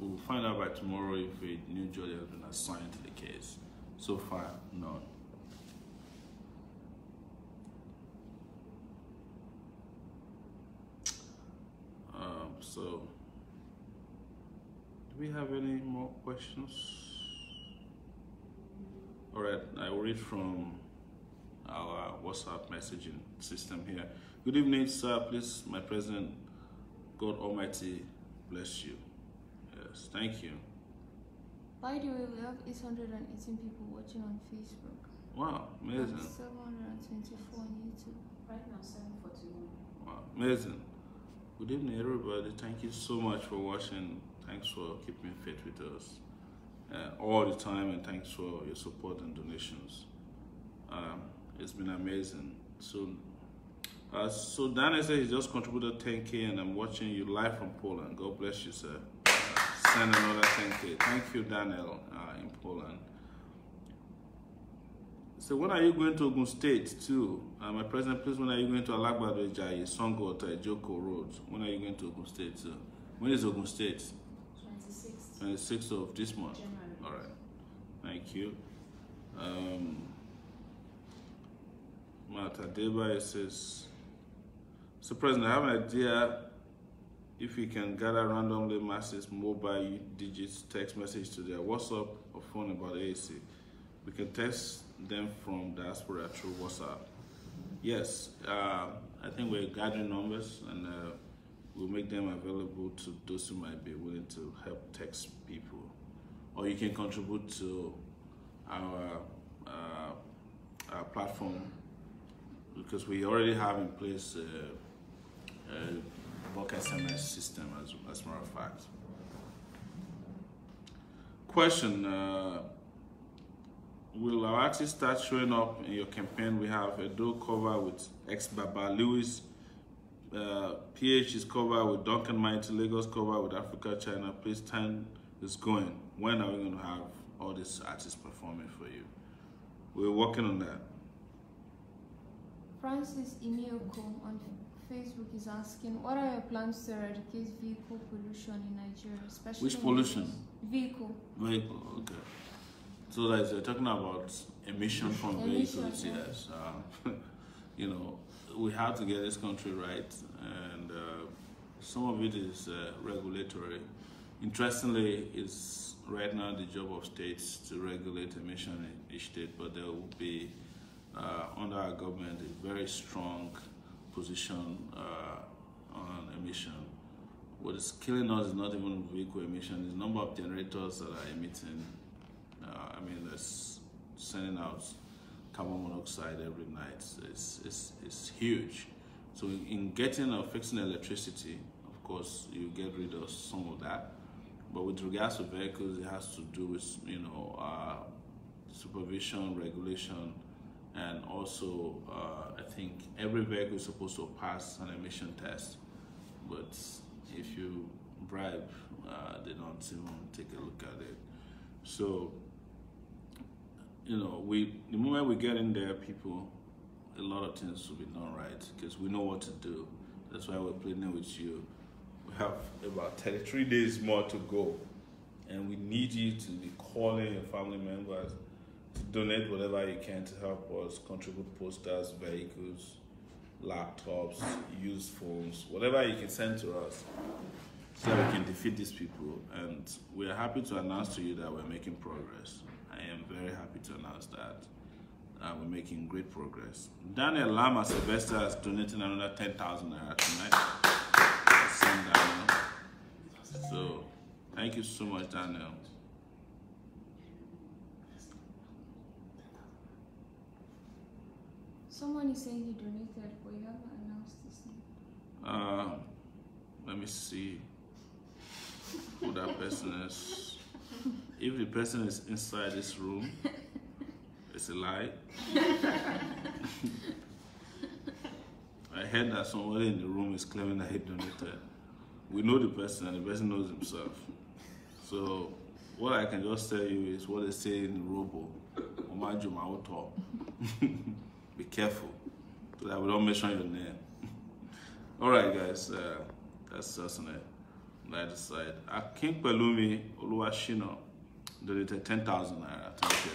We'll find out by tomorrow if a new judge has been assigned to the case. So far, none. So, do we have any more questions? All right, I will read from our WhatsApp messaging system here. Good evening, sir. Please, my president, God Almighty bless you. Yes, thank you. By the way, we have 818 people watching on Facebook. Wow, amazing. 724 on YouTube. Right now, 741. Wow, amazing. Good evening, everybody. Thank you so much for watching. Thanks for keeping faith with us all the time, and thanks for your support and donations. It's been amazing. So Daniel said he just contributed 10K, and I'm watching you live from Poland. God bless you, sir. Send another 10K. Thank you, Daniel, in Poland. So when are you going to Ogun State too? My president, please, when are you going to Alagbado, Jai, Songo, Joko Road? When are you going to Ogun State too? When is Ogun State? 26th. 26th of this month. January. All right. Thank you. Martha Deba says, So, President, I have an idea. If we can gather randomly masses mobile digits text message to their WhatsApp or phone about AAC, we can text them from diaspora through WhatsApp. Yes, I think we're gathering numbers and we'll make them available to those who might be willing to help text people. Or you can contribute to our platform, because we already have in place a bulk SMS system, as a matter of fact. Question, will our artists start showing up in your campaign? We have a dual cover with ex-Baba Lewis, PH is covered with Duncan Mighty, Lagos cover with Africa China. Please, time is going. When are we going to have all these artists performing for you? We're working on that. Francis Imioko on Facebook is asking, what are your plans to eradicate vehicle pollution in Nigeria, especially which pollution? Vehicle. Vehicle, okay. So like you're talking about emission from vehicles, yeah. yes. You know, we have to get this country right, and some of it is regulatory. Interestingly, it's right now the job of states to regulate emission in each state, but there will be, under our government, a very strong position on emission. What is killing us is not even vehicle emission, it's the number of generators that are emitting. That's sending out carbon monoxide every night. It's huge. So in getting or fixing electricity, of course, you get rid of some of that. But with regards to vehicles, it has to do with, supervision, regulation, and also I think every vehicle is supposed to pass an emission test. But if you bribe, they don't even take a look at it. So, the moment we get in there, a lot of things will be done right, because we know what to do. That's why we're pleading with you. We have about 33 days more to go, and we need you to be calling your family members to donate whatever you can to help us contribute posters, vehicles, laptops, used phones, whatever you can send to us, so that we can defeat these people. And we are happy to announce to you that we're making progress. I am very happy to announce that we're making great progress. Daniel Lama Sylvester is donating another 10,000 naira tonight. So, thank you so much, Daniel. Someone is saying he donated, but you haven't announced his name. Let me see who that person is. If the person is inside this room, it's a lie. I heard that somebody in the room is claiming that he donated. We know the person, and the person knows himself. So what I can just tell you is what they say in Robo. Be careful, so that we don't mention your name. All right, guys, that's just on it. Right side. King Pelumi Oluwashino donated 10,000 naira. Thank you.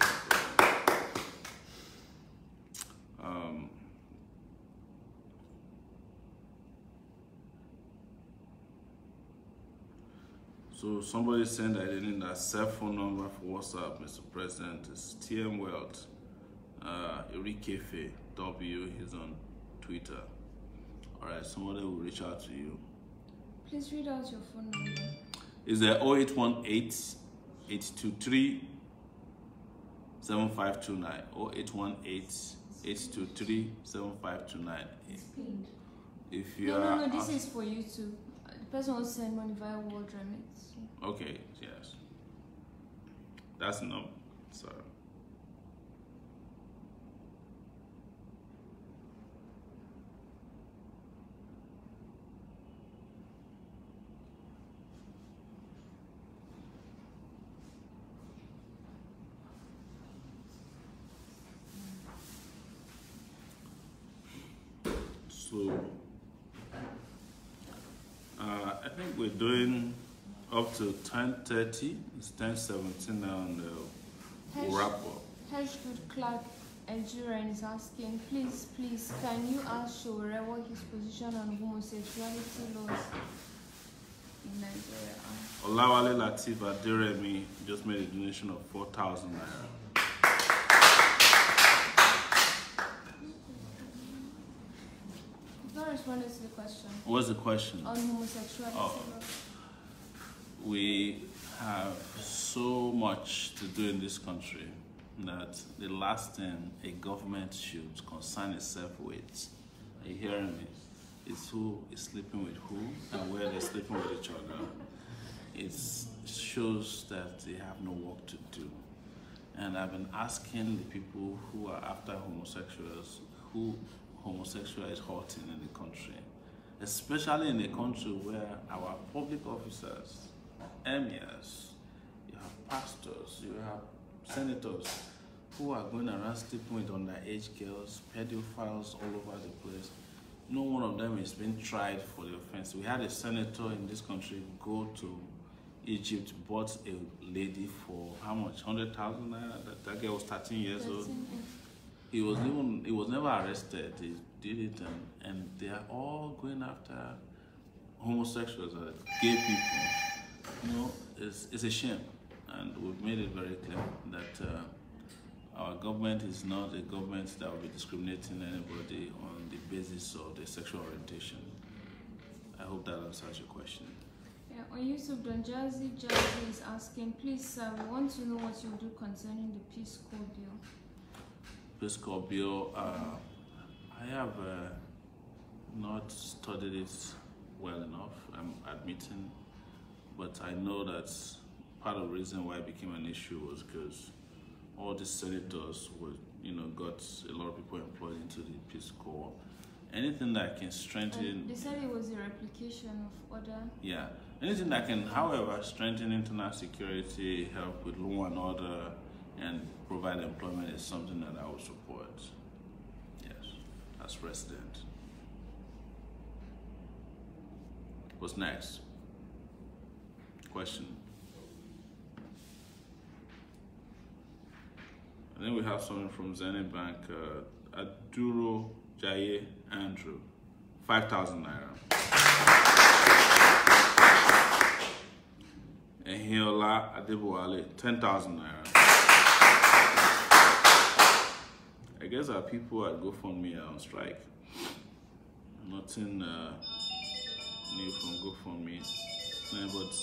So somebody saying that they need a cell phone number for WhatsApp, Mr. President. It's TM Wealth. Erikefe W, he's on Twitter. All right, somebody will reach out to you. Please read out your phone number. Is there 0818 823 7529? 0818 823 7529. If you No, this is for you too. The person will send money via World Remit. Okay, yes. That's the number. Sorry. So, I think we're doing up to 10:30. It's 10:17 now, and we'll wrap up. Hedgewood Clark Nigerian is asking, please, can you ask Sowore what his position on homosexuality laws in Nigeria are? Olawale Latif Aderemi just made a donation of 4,000 naira. You've not responded to the question. What's the question? On homosexuality laws. We have so much to do in this country that the last thing a government should concern itself with, are you hearing me, is who is sleeping with who and where they're sleeping with each other. It shows that they have no work to do. And I've been asking the people who are after homosexuals who homosexual is hurting in the country, especially in a country where our public officers, emirs, you have pastors, you have senators who are going around sleeping with underage girls, pedophiles all over the place. No one of them is being tried for the offense. We had a senator in this country go to Egypt, bought a lady for how much? 100,000 naira. That girl was 13 years old. He was never arrested. He did it, and they are all going after homosexuals, gay people. You know, it's a shame, and we've made it very clear that our government is not a government that will be discriminating anybody on the basis of their sexual orientation. I hope that answers your question. Yeah, on YouTube, Don Jazzy is asking, please, sir, we want to know what you do concerning the Peace Corps bill. Peace Corps bill, I have not studied it well enough, I'm admitting, but I know that part of the reason why it became an issue was because all the senators would, got a lot of people employed into the Peace Corps. Anything that can strengthen... And they said it was a replication of other... Yeah. Anything that can, however, strengthen internal security, help with law and order, and provide employment is something that I would support. Yes, as president. What's next? Question. I think we have something from Zenith Bank. Aduro Jaye Andrew, 5,000 naira. Ehiola Adeboale, 10,000 naira. I guess our people at GoFundMe are on strike. Nothing new from GoFundMe. But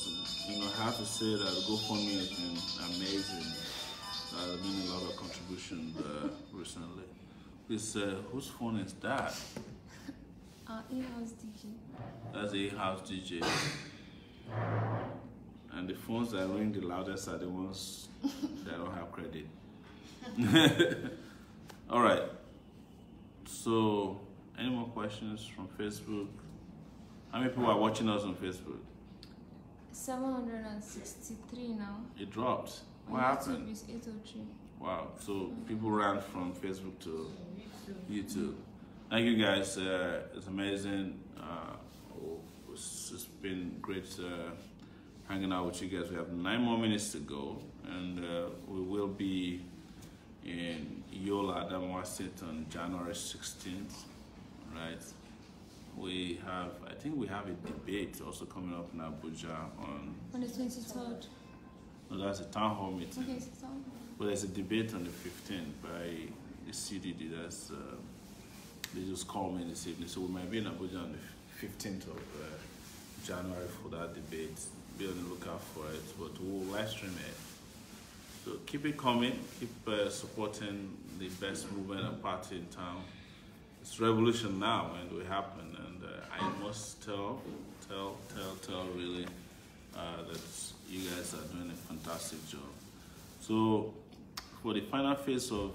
I have to say that GoFundMe has been amazing. There's been a lot of contributions recently. Please, whose phone is that? Our in-house DJ. That's the in-house DJ. And the phones that ring the loudest are the ones that don't have credit. All right. So, any more questions from Facebook? How many people are watching us on Facebook? 763 now. It dropped. What On happened? YouTube is 803. Wow. So people ran from Facebook to YouTube. Thank you guys. It's amazing. It's been great hanging out with you guys. We have 9 more minutes to go, and we will be in Yola, Adamawa State on January 16th, right? I think we have a debate also coming up in Abuja on the 23rd. No, that's a town hall meeting. Okay, so But there's a debate on the 15th by the CDD. They just called me this evening, so we might be in Abuja on the 15th of January for that debate. Be on the lookout for it, but we'll live stream it. So keep it coming, keep supporting the best movement and party in town. It's revolution now, and it will happen. And I must tell really that you guys are doing a fantastic job. So for the final phase of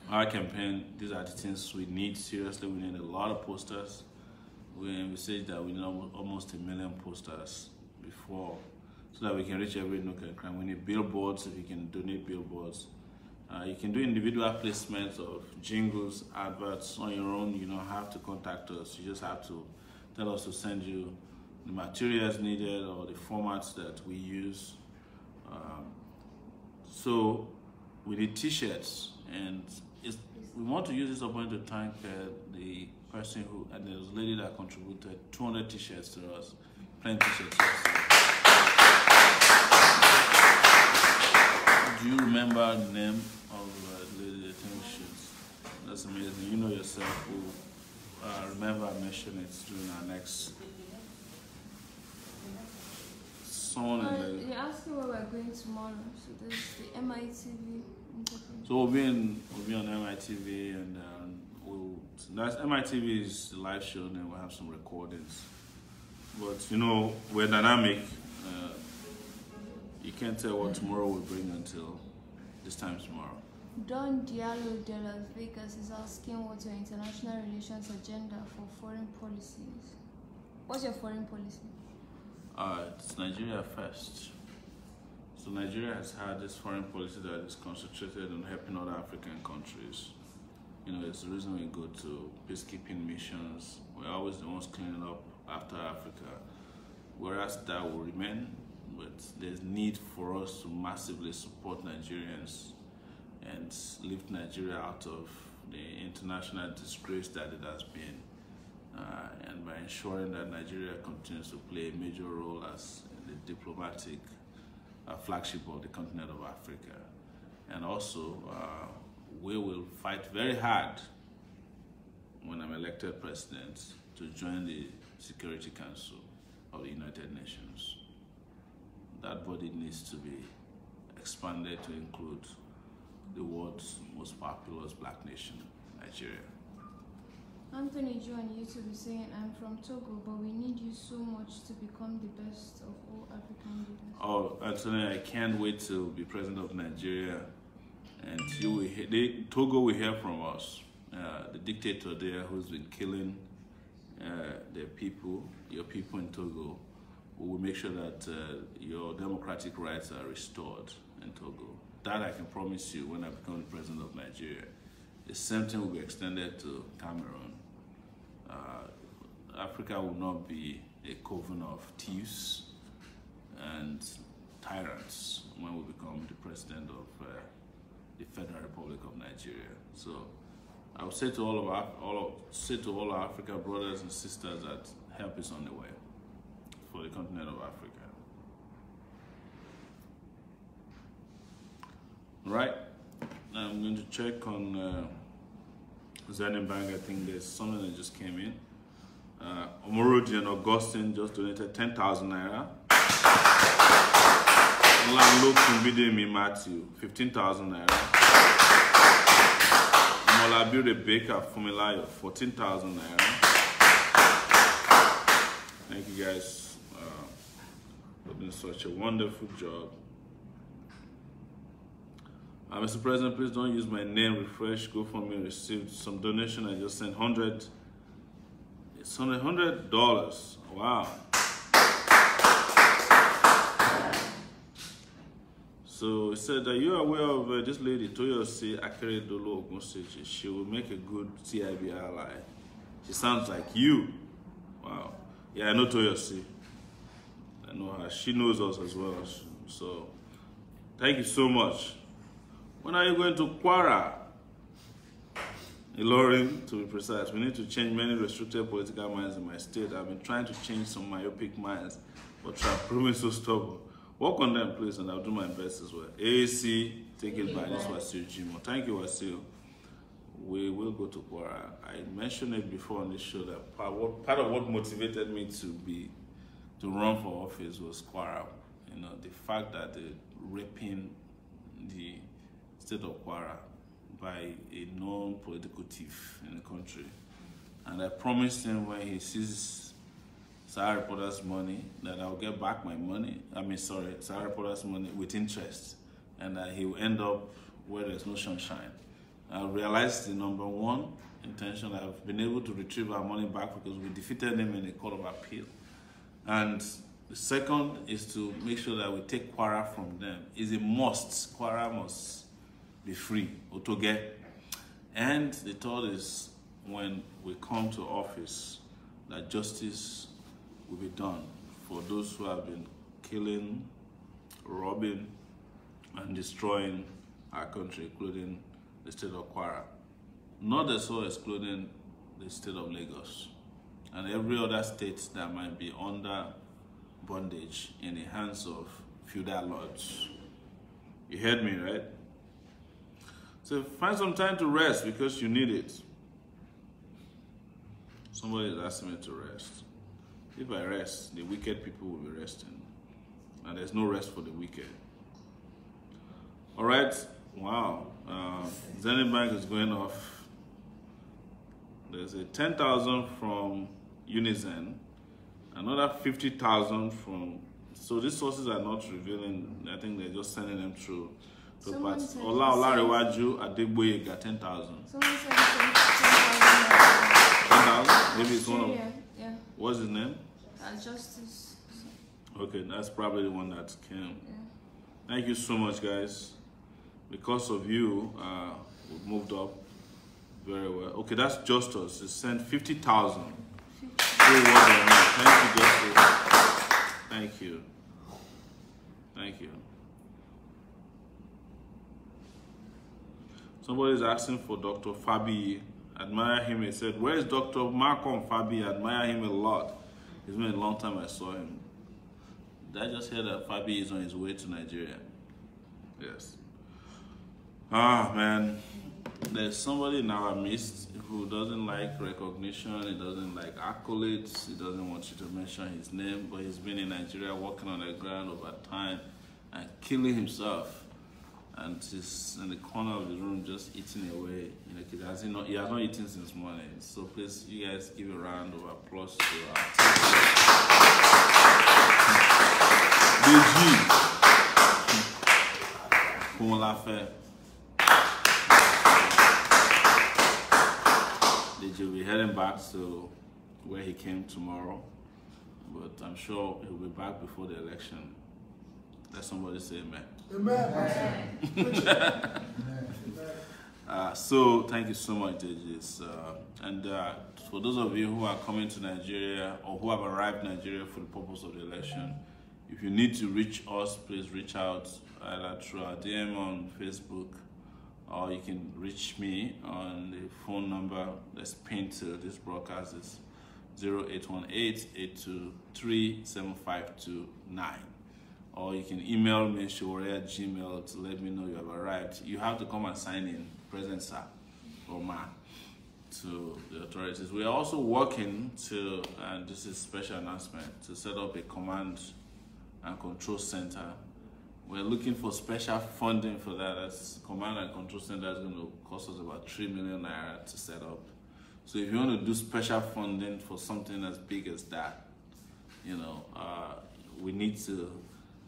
our campaign, these are the things we need seriously. We need a lot of posters. We said that we need almost 1 million posters before, so that we can reach every nook and cranny. We need billboards. If you can donate billboards, you can do individual placements of jingles, adverts on your own. You don't have to contact us. You just have to tell us to send you the materials needed or the formats that we use. So we need t-shirts, and we want to use this opportunity to thank the person who, and there was a lady that contributed 200 t-shirts to us, plain t-shirts to us. Do you remember the name of the lady that came with shirts? That's amazing. You know yourself. We'll remember I mentioned it during our next. You're asking where we're going tomorrow. So there's the MITV interview. So we'll be on MITV, and MITV is the live show, and then we'll have some recordings. But you know, we're dynamic. You can't tell what tomorrow will bring until this time tomorrow. Don Diallo de Las Vegas is asking what's your international relations agenda for foreign policies. What's your foreign policy? It's Nigeria first. So Nigeria has had this foreign policy that is concentrated on helping other African countries. You know, it's the reason we go to peacekeeping missions. We're always the ones cleaning up after Africa. Whereas that will remain, but there's need for us to massively support Nigerians and lift Nigeria out of the international disgrace that it has been. And by ensuring that Nigeria continues to play a major role as the diplomatic flagship of the continent of Africa. And also, we will fight very hard when I'm elected president to join the Security Council of the United Nations. That body needs to be expanded to include the world's most populous black nation, Nigeria. Anthony Joe on YouTube is saying, I'm from Togo, but we need you so much to become the best of all African leaders. Oh, Anthony, I can't wait to be president of Nigeria. And you will Togo will hear from us. The dictator there who's been killing their people, your people in Togo, we will make sure that your democratic rights are restored in Togo. That I can promise you when I become the president of Nigeria. The same thing will be extended to Cameroon. Africa will not be a coven of thieves and tyrants when we become the president of the Federal Republic of Nigeria. So I would say to all our African brothers and sisters that help is on the way for the continent of Africa. Right, I'm going to check on Zenith Bank. I think there's something that just came in. Omorodi and Augustine just donated 10,000 naira. Olanlo Kimbidemi Matthew, 15,000 naira. Molabi Rebecca Fumilayo, 14,000 naira. Thank you guys for doing such a wonderful job. Mr. President, please don't use my name. Refresh. GoFundMe received some donation. I just sent $100. It's $100. Wow. So it said that you are aware of this lady, Toyosi Akeredolu Ogunseji. She will make a good TIB ally. She sounds like you. Wow. Yeah, I know Toyosi. I know her. She knows us as well. So thank you so much. When are you going to Kwara? Ilorin, to be precise. We need to change many restricted political minds in my state. I've been trying to change some myopic minds, but I'm proving so stubborn. Work on them, please, and I'll do my best as well. AAC, take it by this Wasil Jimo. Thank you, Wasil. We will go to Kwara. I mentioned it before on this show that part of what motivated me to run for office was Kwara. You know, the fact that they're raping the state of Kwara by a known political thief in the country. And I promised him when he sees Sowore Reporter's money that I'll get back my money. Sowore Reporter's money with interest, and that he will end up where there's no sunshine. I realized the number one intention, I've been able to retrieve our money back because we defeated him in a court of appeal. And the second is to make sure that we take Kwara from them. It's a must. Kwara must be free, Otoge. And the third is when we come to office, that justice will be done for those who have been killing, robbing, and destroying our country, including the state of Kwara. Not at all excluding the state of Lagos and every other state that might be under bondage in the hands of feudal lords. You heard me, right? So find some time to rest because you need it. Somebody is asking me to rest. If I rest, the wicked people will be resting. And there's no rest for the wicked. All right. Wow. Zenith Bank is going off. There's a 10,000 from Unizen. Another 50,000 from... So these sources are not revealing. I think they're just sending them through. So but Ola Rewaju Adegboye got 10,000. Someone said 10,000. 10,000? Maybe it's one of... Yeah. What's his name? Justice. Okay, that's probably the one that came. Yeah. Thank you so much, guys. Because of you, we've moved up very well. Okay, that's Justus. He sent 50,000. Thank you, Justus. Thank you. Thank you. Somebody's asking for Dr. Fabi. Admire him. He said, where is Dr. Malcolm Fabi? Admire him a lot. It's been a long time I saw him. Did I just hear that Fabi is on his way to Nigeria? Yes. Ah, man. There's somebody in our midst who doesn't like recognition, he doesn't like accolades, he doesn't want you to mention his name, but he's been in Nigeria working on the ground over time and killing himself. And he's in the corner of the room just eating away. You know, he has not eaten since morning. So please, you guys give a round of applause to our DG. DG will be heading back to where he came tomorrow. But I'm sure he'll be back before the election. Let somebody say amen. Amen. So thank you so much, DJs. And for those of you who are coming to Nigeria or who have arrived in Nigeria for the purpose of the election, if you need to reach us, please reach out either through our DM on Facebook, or you can reach me on the phone number that's pinned to this broadcast. Is 0818-823-7529. Or you can email me, Sowore@gmail, to let me know you have arrived. You have to come and sign in, present sir or ma, to the authorities. We are also working to, and this is a special announcement, to set up a command and control center. We're looking for special funding for that. That's command and control center is going to cost us about 3 million naira to set up. So if you want to do special funding for something as big as that, you know, we need to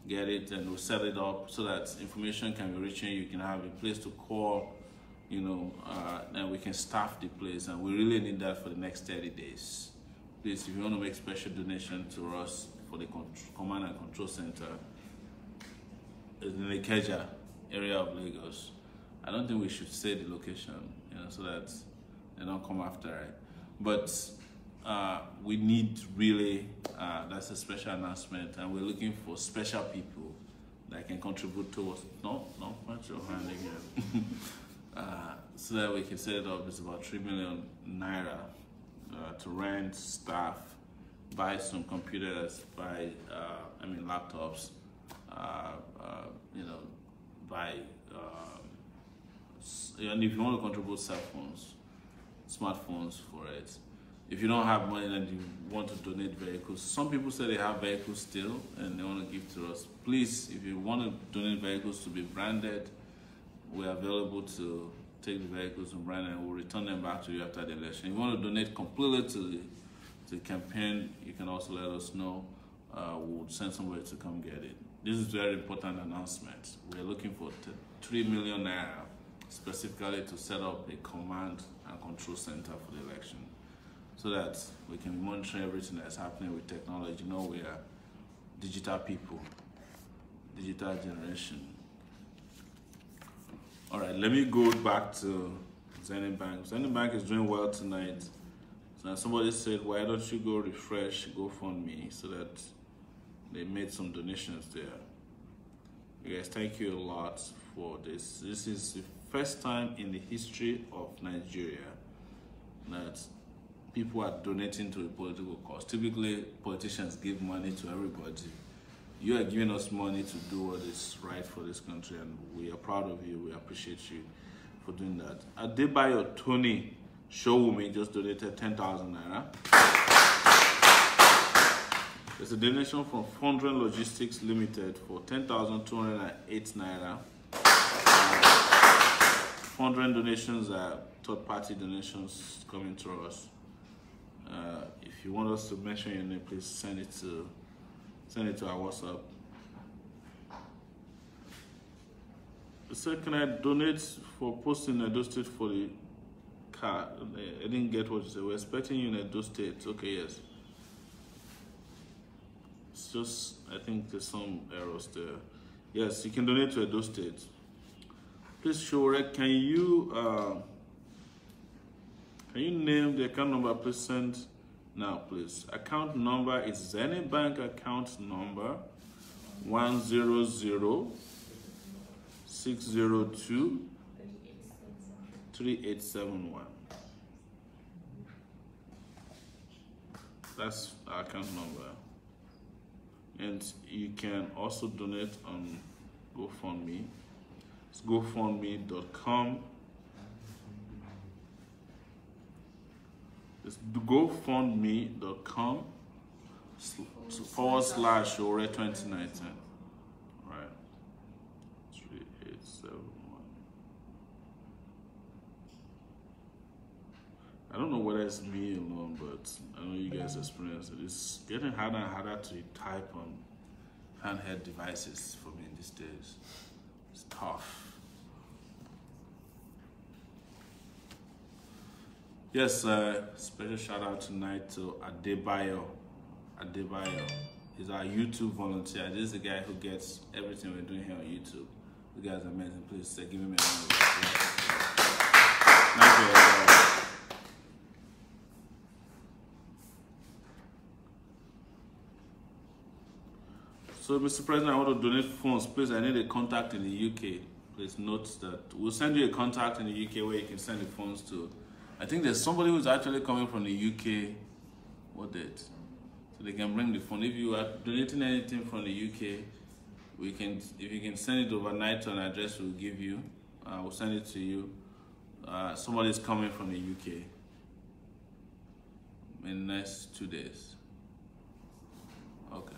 get it and we'll set it up so that information can be reaching. You can have a place to call, you know, and we can staff the place, and we really need that for the next 30 days. Please, if you want to make special donation to us for the command and control center, it's in the Ikeja area of Lagos. I don't think we should say the location, you know, so that they don't come after it. But we need really, that's a special announcement, and we're looking for special people that can contribute towards, no, punch your hand again. So that we can set it up. It's about 3 million naira to rent, staff, buy some computers, buy, laptops, you know, buy, and if you want to contribute cell phones, smartphones for it. If you don't have money and you want to donate vehicles, some people say they have vehicles still and they want to give to us. Please, if you want to donate vehicles to be branded, we're available to take the vehicles and brand, and we'll return them back to you after the election. If you want to donate completely to the campaign, you can also let us know. We'll send somebody to come get it. This is a very important announcement. We're looking for 3 million naira specifically to set up a command and control center for the election, so that we can monitor everything that's happening with technology. You know, we are digital people, digital generation. All right, let me go back to Zenith Bank. Zenith Bank is doing well tonight. So somebody said, why don't you go refresh GoFundMe, so that they made some donations there. Yes, thank you a lot for this. This is the first time in the history of Nigeria that people are donating to a political cause. Typically, politicians give money to everybody. You are giving us money to do what is right for this country, and we are proud of you. We appreciate you for doing that. Adebayo Tony Showumi just donated 10,000 naira. There's a donation from Fondren Logistics Limited for 10,208 naira. Fondren donations are third-party donations coming to us. If you want us to mention your name, please send it to our WhatsApp. It said, can I donate for posting Edo State for the car? I didn't get what you said. We're expecting you in Edo State. Okay, yes. It's just, I think there's some errors there. Yes, you can donate to Edo State. Please, Sowore, can you name the account number? Please send now, please. Account number is Zenith Bank account number 100-602-3871. That's our account number. And you can also donate on GoFundMe. It's GoFundMe.com. It's GoFundMe.com /Sowore 2019. Right. 3871. I don't know whether it's me alone, but I know you guys experience it. It's getting harder and harder to type on handheld devices for me these days. It's tough. Yes, special shout out tonight to Adebayo. He's our YouTube volunteer. This is the guy who gets everything we're doing here on YouTube. You guys are amazing. Please give him a round of applause. Thank you. So, Mr. President, I want to donate funds. Please, I need a contact in the UK. Please note that we'll send you a contact in the UK where you can send the funds to. I think there's somebody who's actually coming from the UK. What date? So they can bring the fund. If you are donating anything from the UK, if you can send it overnight to an address we'll give you, we'll send it to you. Somebody's coming from the UK in the next 2 days. Okay.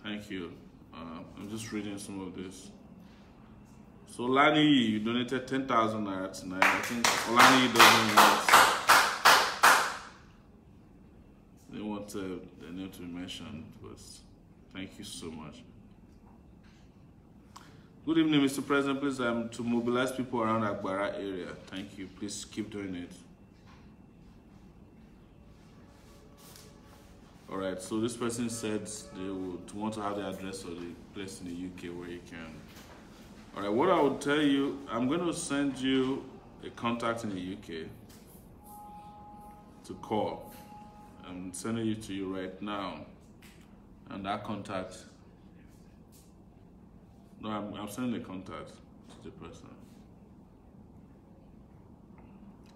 Thank you. I'm just reading some of this. So Lani, you donated 10,000 naira tonight. I think Lani doesn't want their name to be mentioned, but thank you so much. Good evening, Mr. President. Please, to mobilize people around Agbara area. Thank you. Please keep doing it. All right, so this person said they would want to have the address of the place in the UK where you can. All right, what I would tell you, I'm going to send you a contact in the UK to call. I'm sending it to you right now. And that contact, no, I'm sending the contact to the person.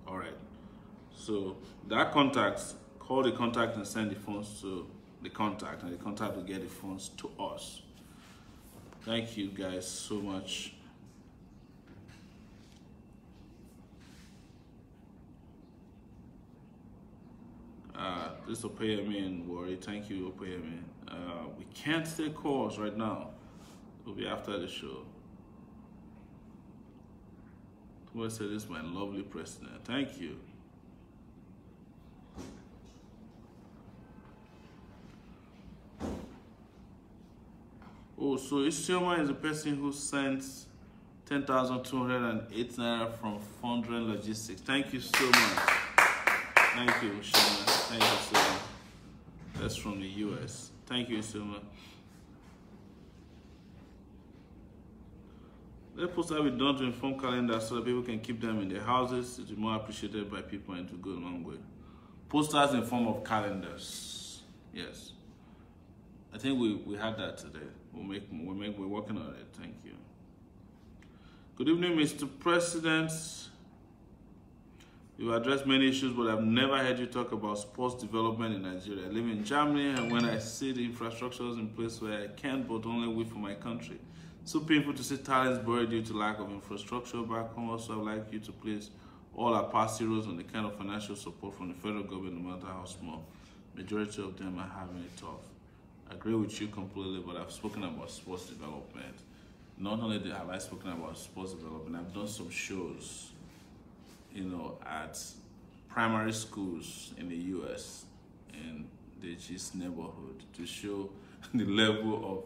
All right, so that contact, call the contact and send the funds to the contact, and the contact will get the funds to us. Thank you guys so much. This Opeyemi and Worry, thank you Opeyemi. We can't take calls right now. It'll be after the show. Somebody said this is my lovely president. Thank you. Oh, so Isioma is the person who sent 10,208 naira from Fondren Logistics. Thank you so much. Thank you, Isioma. Thank you so much. That's from the US. Thank you, Isioma. Let poster be done to inform calendar so that people can keep them in their houses. It will be more appreciated by people and to go a long way. Posters in form of calendars. Yes. I think we had that today. We're working on it. Thank you. Good evening, Mr. President. You addressed many issues, but I've never heard you talk about sports development in Nigeria. I live in Germany, and when I see the infrastructures in place where I can't but only wait for my country. So painful to see talents buried due to lack of infrastructure back home. Also, I'd like you to place all our past heroes on the kind of financial support from the federal government, no matter how small. Majority of them are having it tough. I agree with you completely, but I've spoken about sports development. Not only have I spoken about sports development, I've done some shows, at primary schools in the US, in the Gist neighborhood, to show the level of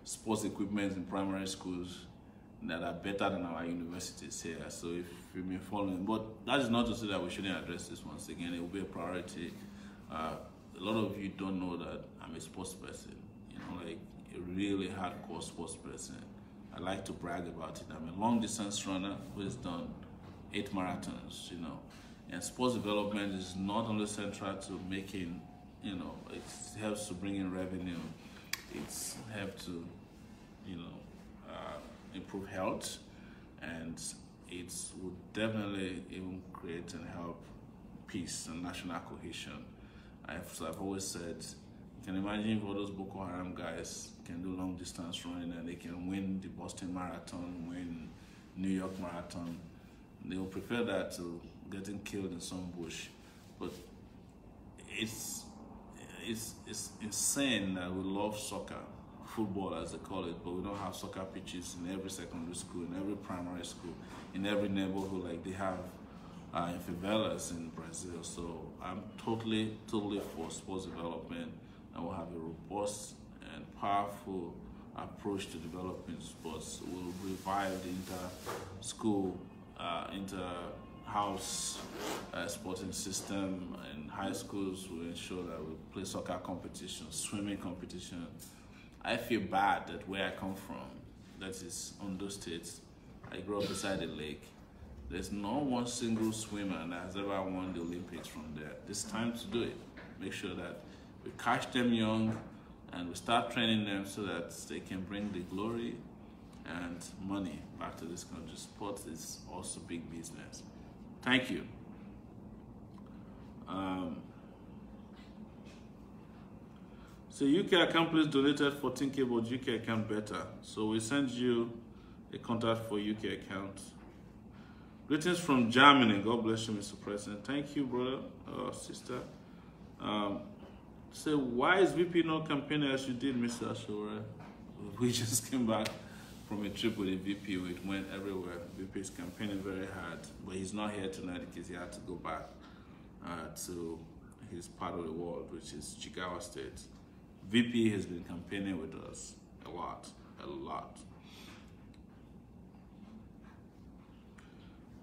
sports equipment in primary schools that are better than our universities here. So if you've been following, but that is not to say that we shouldn't address this once again. It will be a priority. A lot of you don't know that I'm a sports person, like a really hardcore sports person. I like to brag about it. I'm a long distance runner who has done 8 marathons, and sports development is not only central to making, it helps to bring in revenue. It's helped to, improve health, and it would definitely even create and help peace and national cohesion. I've always said, you can imagine if all those Boko Haram guys can do long distance running and they can win the Boston Marathon, win New York Marathon. They will prefer that to getting killed in some bush. But it's insane that we love soccer, football as they call it, but we don't have soccer pitches in every secondary school, in every primary school, in every neighborhood like they have in favelas in Brazil. So I'm totally for sports development, and we'll have a robust and powerful approach to developing sports. We'll revive the inter-school, inter-house sporting system in high schools. We'll ensure that we play soccer competition, swimming competition. I feel bad that where I come from, that is Ondo State, I grew up beside a lake. There's not one single swimmer that has ever won the Olympics from there. It's time to do it. Make sure that we catch them young and we start training them so that they can bring the glory and money back to this country. Sports is also big business. Thank you. So UK account please donated 14K, but UK account better. So we send you a contact for UK account. Greetings from Germany. God bless you, Mr. President. Thank you, brother or sister. So why is VP not campaigning as you did, Mr. Sowore? We just came back from a trip with a VP. We went everywhere. VP is campaigning very hard, but he's not here tonight because he had to go back to his part of the world, which is Jigawa State. VP has been campaigning with us a lot.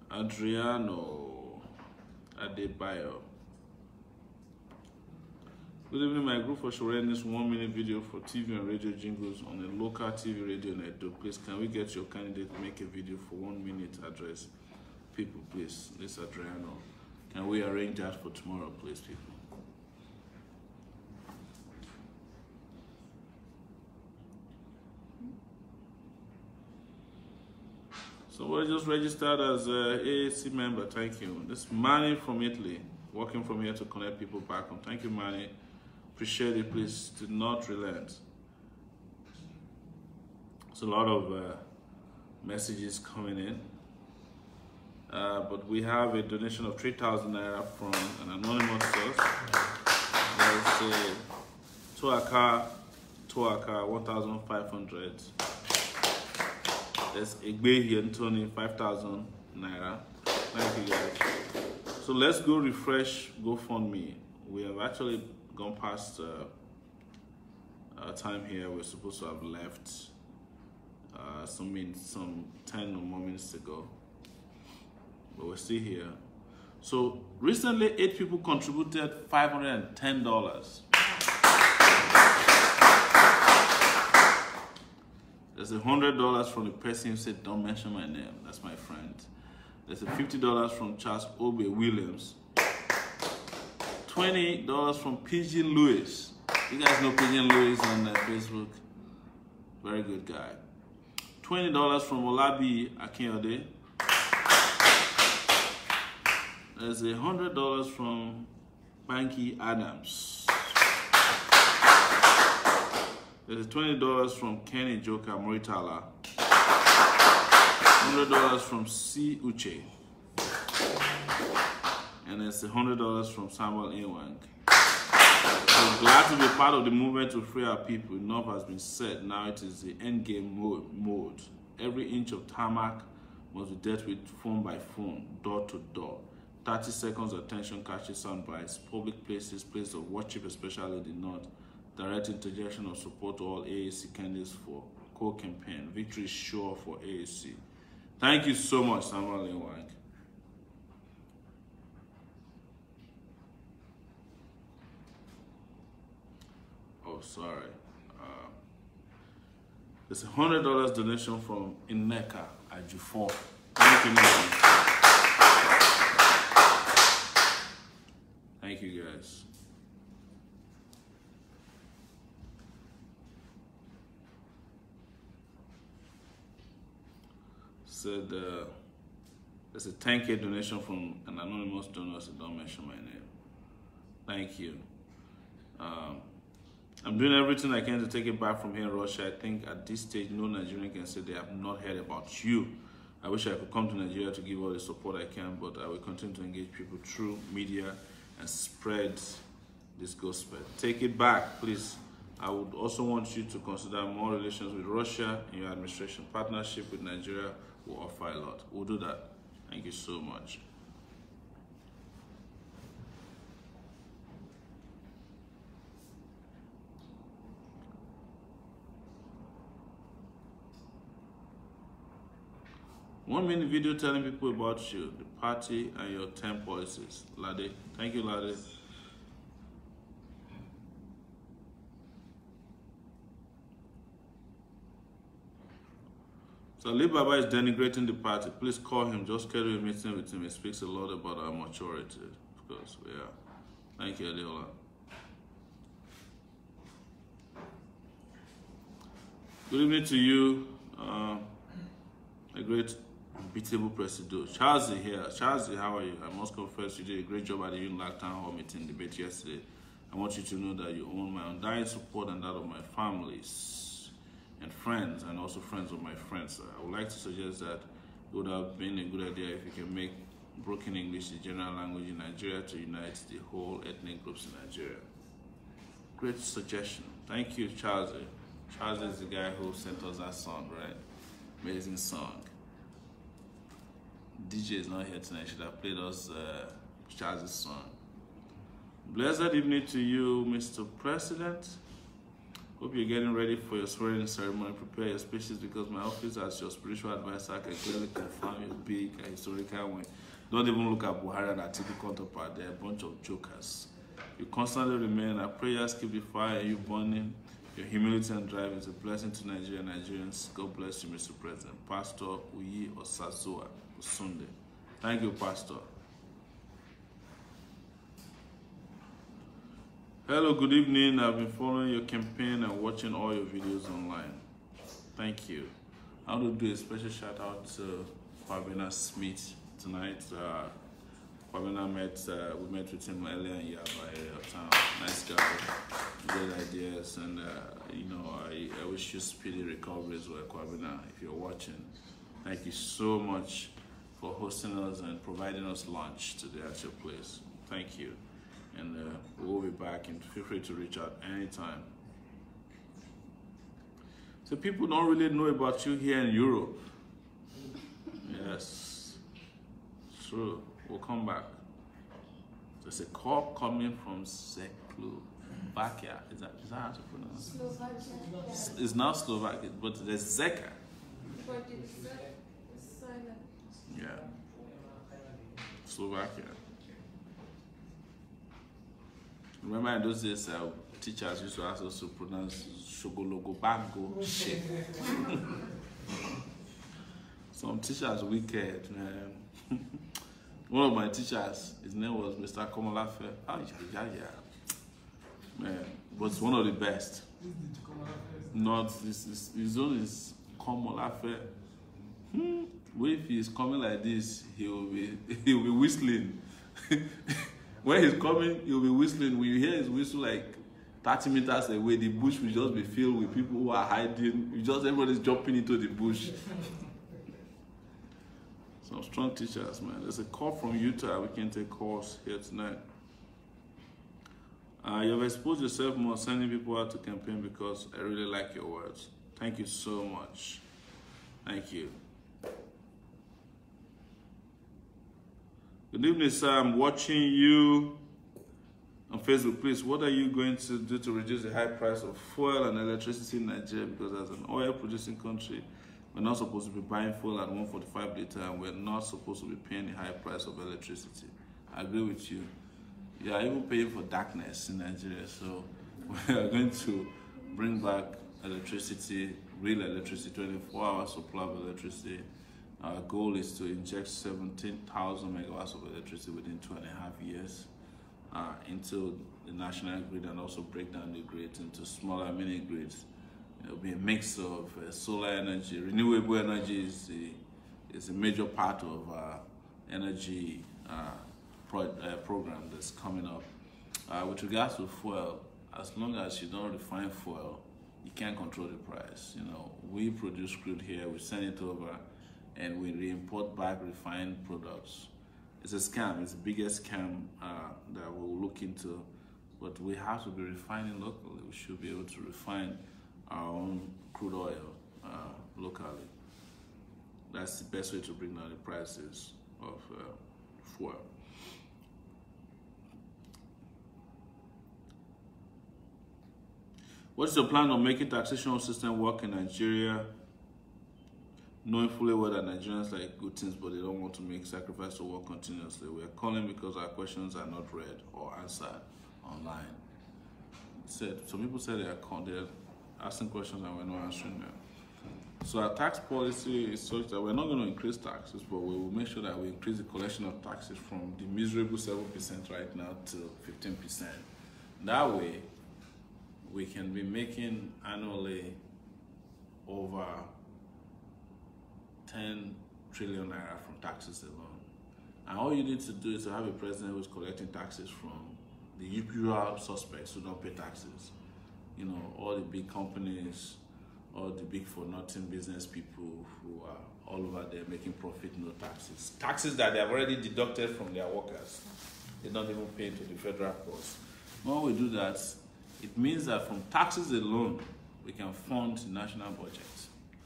Adriano Adebayo. Good evening, my group for sharing this 1-minute video for TV and radio jingles on a local TV radio network. Please, can we get your candidate to make a video for 1 minute address? People, please. This Adriano. Can we arrange that for tomorrow, please, people? Somebody just registered as an AAC member. Thank you. This Manny from Italy, working from here to connect people back home. Thank you, Manny. Appreciate it. Please do not relent. There's a lot of messages coming in. But we have a donation of 3,000 naira from an anonymous source. There's a Toaka 1,500. There's Egbehi Anthony 5,000 naira. Thank you guys. So let's go refresh GoFundMe. We have actually gone past our time here. We're supposed to have left some 10 or more minutes ago, but we're still here. So recently 8 people contributed $510. There's $100 from the person who said, don't mention my name. That's my friend. There's a $50 from Charles Obe Williams. $20 from Pigeon Lewis. You guys know Pigeon Lewis on Facebook. Very good guy. $20 from Olabi Akinyode. There's $100 from Banky Adams. There's $20 from Kenny Joker Moritala. $100 from C. Uche. And there's $100 from Samuel Inwang. We're glad to be part of the movement to free our people. Enough has been said. Now it is the endgame mode. Every inch of tarmac must be dealt with phone by phone, door to door. 30 seconds attention catches soundbites. Public places, places of worship, especially the North. Direct interjection of support to all AAC candidates for co-campaign. Victory is sure for AAC. Thank you so much, Samuel Inwang. Oh, sorry. There's $100 donation from Ineka Ajufo. Thank you, thank you, guys. Said there's a 10K donation from an anonymous donor, so don't mention my name. Thank you. I'm doing everything I can to take it back from here in Russia. I think at this stage, no Nigerian can say they have not heard about you. I wish I could come to Nigeria to give all the support I can, but I will continue to engage people through media and spread this gospel. Take it back, please. I would also want you to consider more relations with Russia in your administration. Partnership with Nigeria will offer a lot. We'll do that. Thank you so much. One-minute video telling people about you, the party, and your 10 policies. Lade. Thank you, Lade. So Ali Baba is denigrating the party. Please call him. Just schedule a meeting with him. It speaks a lot about our maturity. Of course, yeah. Thank you, Adiola. Good evening to you. A great unbeatable president. Charles here. Charles, how are you? I must confess you did a great job at the Unilag Town Hall meeting debate yesterday. I want you to know that you own my undying support and that of my families and friends, and also friends of my friends. I would like to suggest that it would have been a good idea if you can make broken English the general language in Nigeria to unite the whole ethnic groups in Nigeria. Great suggestion. Thank you, Charles. Charles is the guy who sent us that song, right? Amazing song. DJ is not here tonight. Should have played us Charles' song. Blessed evening to you, Mr. President. Hope you're getting ready for your swearing ceremony. Prepare your speeches because my office as your spiritual advisor can clearly confirm your big and historical win. Don't even look at Buhari and Atiku counterpart. They're a bunch of jokers. You constantly remain. Our prayers keep the fire and you burning. Your humility and drive is a blessing to Nigeria and Nigerians. God bless you, Mr. President. Pastor Uyi Osazoa Sunday. Thank you, Pastor. Hello, good evening. I've been following your campaign and watching all your videos online. Thank you. I want to do a special shout out to Kwabena Smith tonight. Kwabena we met with him earlier in Yaba town. Nice guy, great ideas, and you know, I wish you speedy recovery as well, Kwabena, if you're watching. Thank you so much for hosting us and providing us lunch today at your place. Thank you. And we'll be back, and feel free to reach out anytime. So people don't really know about you here in Europe. Yes, true. We'll come back. There's a call coming from Slovakia. Is that how to pronounce it? Slovakia. It's not Slovakia, but there's Zeka. But it's silent. Yeah. Slovakia. Remember in those days, teachers used to ask us to pronounce Shogologobango shit. Some teachers wicked, man. One of my teachers, his name was Mr. Komolafe. Ah, yeah. Man, was one of the best. Not this. His own is Komolafe. If he's coming like this, he'll be whistling. When he's coming, he'll be whistling. When you hear his whistle like 30 meters away, the bush will just be filled with people who are hiding. Everybody's jumping into the bush. Some strong teachers, man. There's a call from Utah. We can take calls here tonight. You've exposed yourself more, sending people out to campaign because I really like your words. Thank you so much. Thank you. Good evening, sir. I'm watching you on Facebook. Please, what are you going to do to reduce the high price of fuel and electricity in Nigeria? Because as an oil-producing country, we're not supposed to be buying fuel at 145 liter, and we're not supposed to be paying the high price of electricity. I agree with you. You are even paying for darkness in Nigeria, so we are going to bring back electricity, real electricity, 24-hour supply of electricity. Our goal is to inject 17,000 megawatts of electricity within 2.5 years into the national grid, and also break down the grid into smaller mini grids. It will be a mix of solar energy. Renewable energy is a major part of our energy program that's coming up. With regards to fuel, as long as you don't refine fuel, you can't control the price. You know, we produce crude here, we send it over, and we re-import back refined products. It's a scam. It's the biggest scam that we'll look into, but we have to be refining locally. We should be able to refine our own crude oil locally. That's the best way to bring down the prices of fuel. What's your plan on making taxation system work in Nigeria? Knowing fully well that Nigerians like good things, but they don't want to make sacrifice to work continuously. We are calling because our questions are not read or answered online. Some people say they're asking questions and we're not answering them. So our tax policy is such that we're not going to increase taxes, but we will make sure that we increase the collection of taxes from the miserable 7% right now to 15%. That way, we can be making annually over 10 trillion naira from taxes alone. And all you need to do is to have a president who's collecting taxes from the usual suspects who don't pay taxes. You know, all the big companies, all the big for-nothing business people who are all over there making profit, no taxes. Taxes that they have already deducted from their workers. They don't even pay to the federal courts. When we do that, it means that from taxes alone, we can fund the national budget,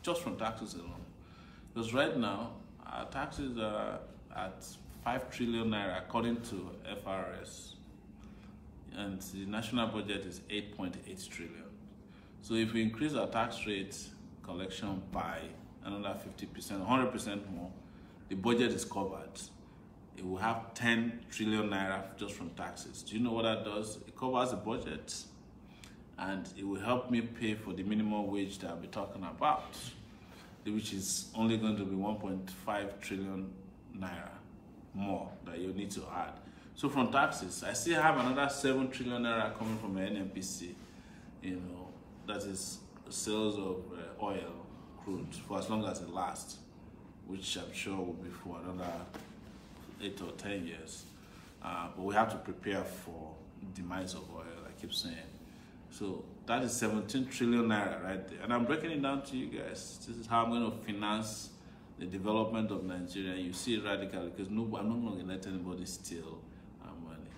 just from taxes alone. Because right now, our taxes are at 5 trillion naira according to FRS, and the national budget is 8.8 trillion. So if we increase our tax rate collection by another 50%, 100% more, the budget is covered. It will have 10 trillion naira just from taxes. Do you know what that does? It covers the budget, and it will help me pay for the minimum wage that I'll be talking about, which is only going to be 1.5 trillion naira more that you need to add. So from taxes, I still have another 7 trillion naira coming from the NNPC, you know, that is sales of oil, crude, for as long as it lasts, which I'm sure will be for another 8 or 10 years. But we have to prepare for the demise of oil, I keep saying. So that is 17 trillion naira right there. And I'm breaking it down to you guys. This is how I'm going to finance the development of Nigeria. You see it radically, because I'm not going to let anybody steal our money.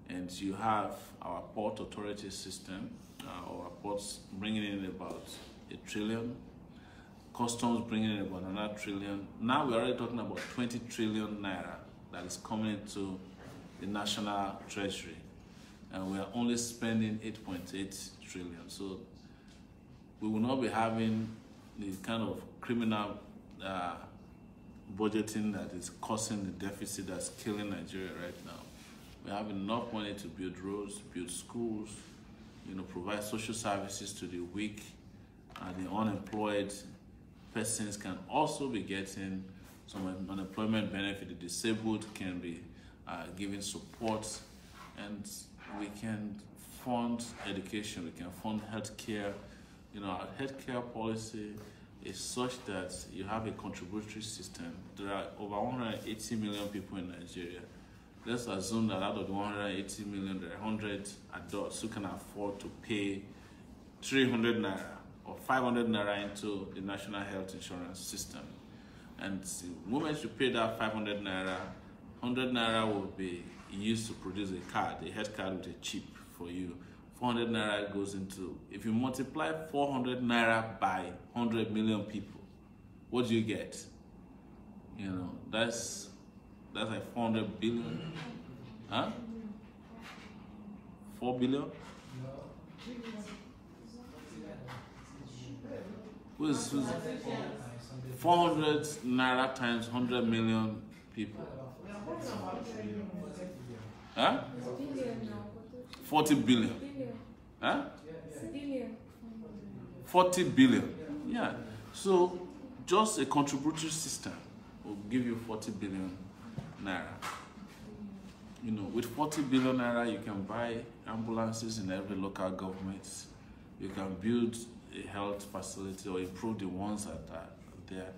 And you have our port authority system, our ports bringing in about 1 trillion, customs bringing in about another 1 trillion. Now we're already talking about 20 trillion naira that is coming into the national treasury. And we are only spending 8.8 trillion. So we will not be having the kind of criminal budgeting that is causing the deficit that's killing Nigeria right now. We have enough money to build roads, build schools, you know, provide social services to the weak, and the unemployed persons can also be getting some unemployment benefit. The disabled can be given support, and we can fund education, we can fund healthcare. You know, our healthcare policy is such that you have a contributory system. There are over 180 million people in Nigeria. Let's assume that out of the 180 million, there are 100 adults who can afford to pay 300 naira or 500 naira into the national health insurance system. And the moment you pay that 500 naira, 100 naira will be used to produce a card, a health card with a chip for you. 400 naira goes into, if you multiply 400 naira by 100 million people, what do you get? You know, that's like 400 billion. Huh? 4 billion? Who's 400 naira times 100 million people? Huh? 40 billion. Huh? 40 billion. Yeah. So just a contributory system will give you 40 billion naira. You know, with 40 billion naira, you can buy ambulances in every local government. You can build a health facility or improve the ones that are there.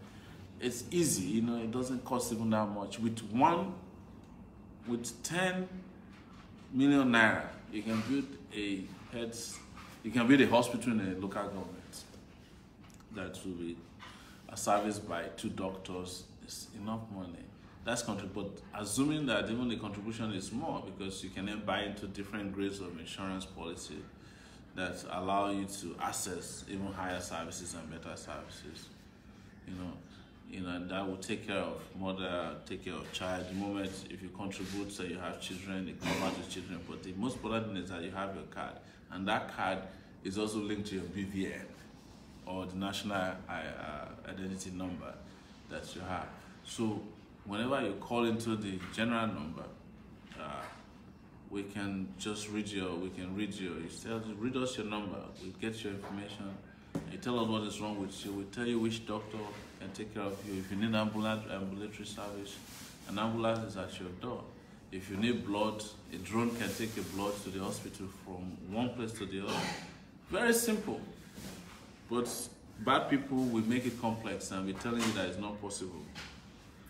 It's easy, you know, it doesn't cost even that much. With 10 million naira, you can build you can build a hospital in a local government that will be serviced by 2 doctors. It's enough money. That's but assuming that even the contribution is more, because you can then buy into different grades of insurance policy that allow you to access even higher services and better services. You know, and that will take care of mother, take care of child. The moment if you contribute, so you have children, it covers the children. But the most important thing is that you have your card, and that card is also linked to your BVN or the national identity number that you have. So whenever you call into the general number, we can just read you tell, read us your number, we get your information, you tell us what is wrong with you, we tell you which doctor can take care of you. If you need ambulatory service, an ambulance is at your door. If you need blood, a drone can take your blood to the hospital from one place to the other. Very simple. But bad people will make it complex and be telling you that it's not possible.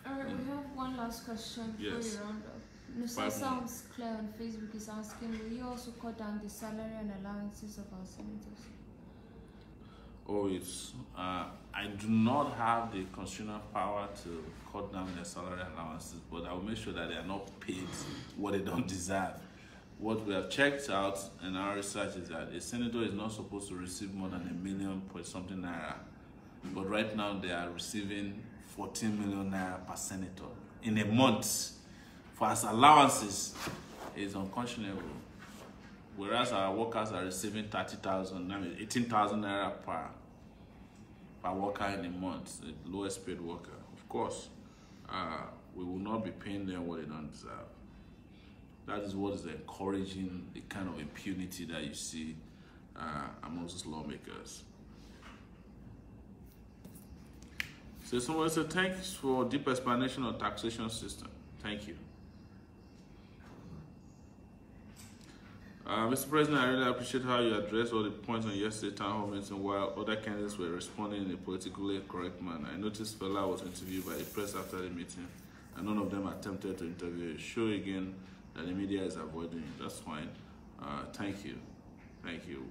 Alright, we have one last question before you round up. Mr. Sounds Clear on Facebook is asking, will you also cut down the salary and allowances of our senators? Oh, I do not have the constitutional power to cut down their salary allowances, but I will make sure that they are not paid what they don't deserve. What we have checked out in our research is that a senator is not supposed to receive more than $1 million point something naira. But right now they are receiving 14 million naira per senator in a month. For as allowances, is unconscionable. Whereas our workers are receiving 18,000 naira per worker in a month, the lowest paid worker. Of course, we will not be paying them what they don't deserve. That is what is encouraging the kind of impunity that you see amongst lawmakers. So someone said, thanks for deep explanation on taxation system. Thank you. Mr. President, I really appreciate how you addressed all the points on yesterday's town hall meeting while other candidates were responding in a politically correct manner. I noticed Fela was interviewed by the press after the meeting, and none of them attempted to interview you. Show again that the media is avoiding you. That's fine. Thank you. Thank you.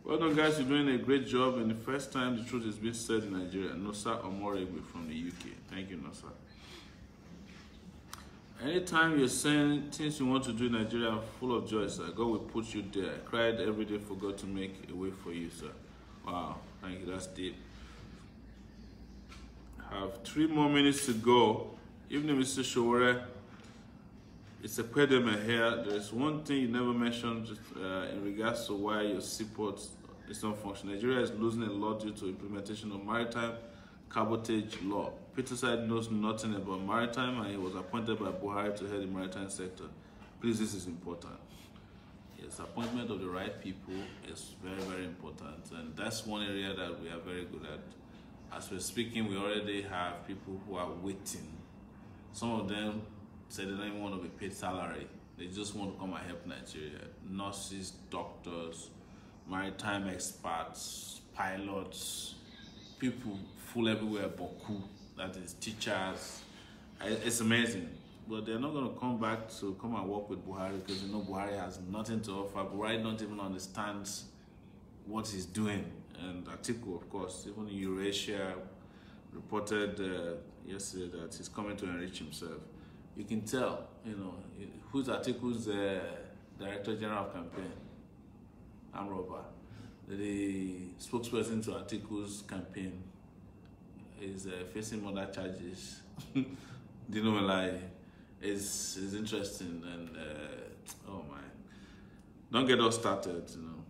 Well done, guys. You're doing a great job, and the first time the truth is being said in Nigeria. Nosa Omoregbe from the UK. Thank you, Nosa. Anytime you're saying things you want to do in Nigeria, I'm full of joy, sir. God will put you there. I cried every day for God to make a way for you, sir. Wow, thank you. That's deep. I have 3 more minutes to go. Evening, Mr. Sowore. It's a pediment here. There's one thing you never mentioned in regards to why your seaport is not functioning. Nigeria is losing a lot due to implementation of maritime cabotage law. Peter Side knows nothing about maritime, and he was appointed by Buhari to head the maritime sector. Please, this is important. Yes, appointment of the right people is very, very important, and that's one area that we are very good at. as we're speaking, we already have people who are waiting. Some of them say they don't even want to be paid salary. They just want to come and help Nigeria. Nurses, doctors, maritime experts, pilots, people full everywhere, Boku, that is teachers. It's amazing. But they're not going to come back to come and work with Buhari because you know Buhari has nothing to offer. Buhari don't even understand what he's doing. And Atiku, of course, even Eurasia reported yesterday that he's coming to enrich himself. You can tell, you know, who's Atiku's Director General of Campaign, Amroba. The spokesperson to Atiku's campaign is facing murder charges. Dino is interesting, and oh my, don't get us started, you know,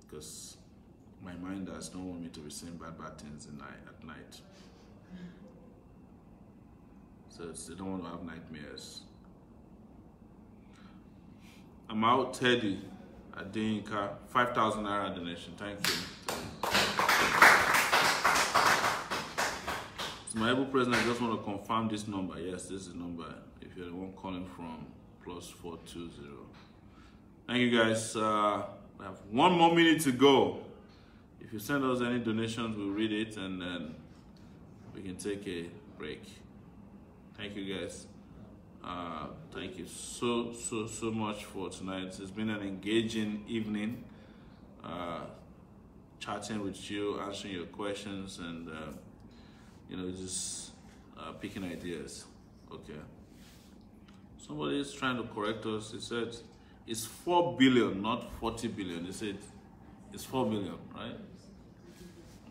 because my mind does not want me to be saying bad things at night. So they don't want to have nightmares. I'm out, Teddy Adinka, 5,000 naira donation. Thank you. So my able president, I just want to confirm this number. Yes, this is the number. If you're the one calling from +420. Thank you guys. We have 1 more minute to go. If you send us any donations, we'll read it and then we can take a break. Thank you guys. Thank you so much for tonight. It's been an engaging evening. Chatting with you, answering your questions, and you know, just picking ideas. Okay. Somebody is trying to correct us. He said it's 4 billion, not 40 billion. They said it's 4 billion, right?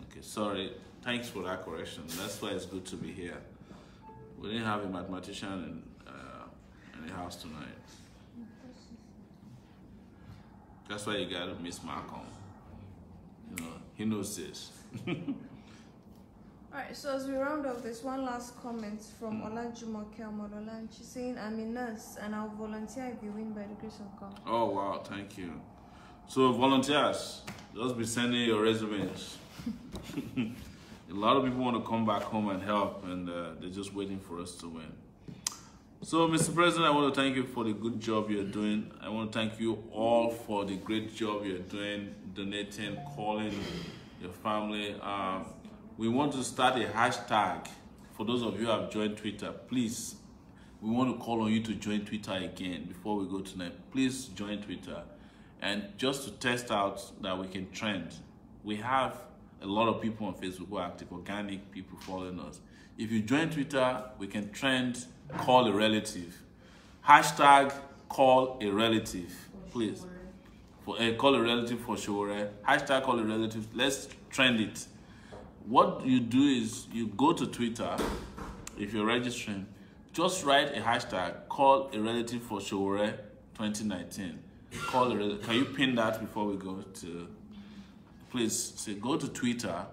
Okay, sorry. Thanks for that correction. That's why it's good to be here. We didn't have a mathematician in the house tonight. That's why you got to miss Malcolm. You know, he knows this. Alright, so as we round off, there's one last comment from Olajumoke Omodolan. She's saying, I'm a nurse and I'll volunteer if you win by the grace of God. Oh, wow, thank you. So, volunteers, just be sending your resumes. A lot of people want to come back home and help, and they're just waiting for us to win. So, Mr. President, I want to thank you for the good job you're doing. I want to thank you all for the great job you're doing, donating, calling your family. We want to start a hashtag. For those of you who have joined Twitter, please, we want to call on you to join Twitter again before we go tonight. Please join Twitter. And just to test out that we can trend, we have a lot of people on Facebook who are active, organic people following us. If you join Twitter, we can trend call a relative. Hashtag call a relative, please. Call a relative for Sowore. Hashtag call a relative. Let's trend it. What you do is you go to Twitter, if you're registering, just write a hashtag, call a relative for Sowore 2019. Call a relative. Can you pin that before we go to, please say, go to Twitter,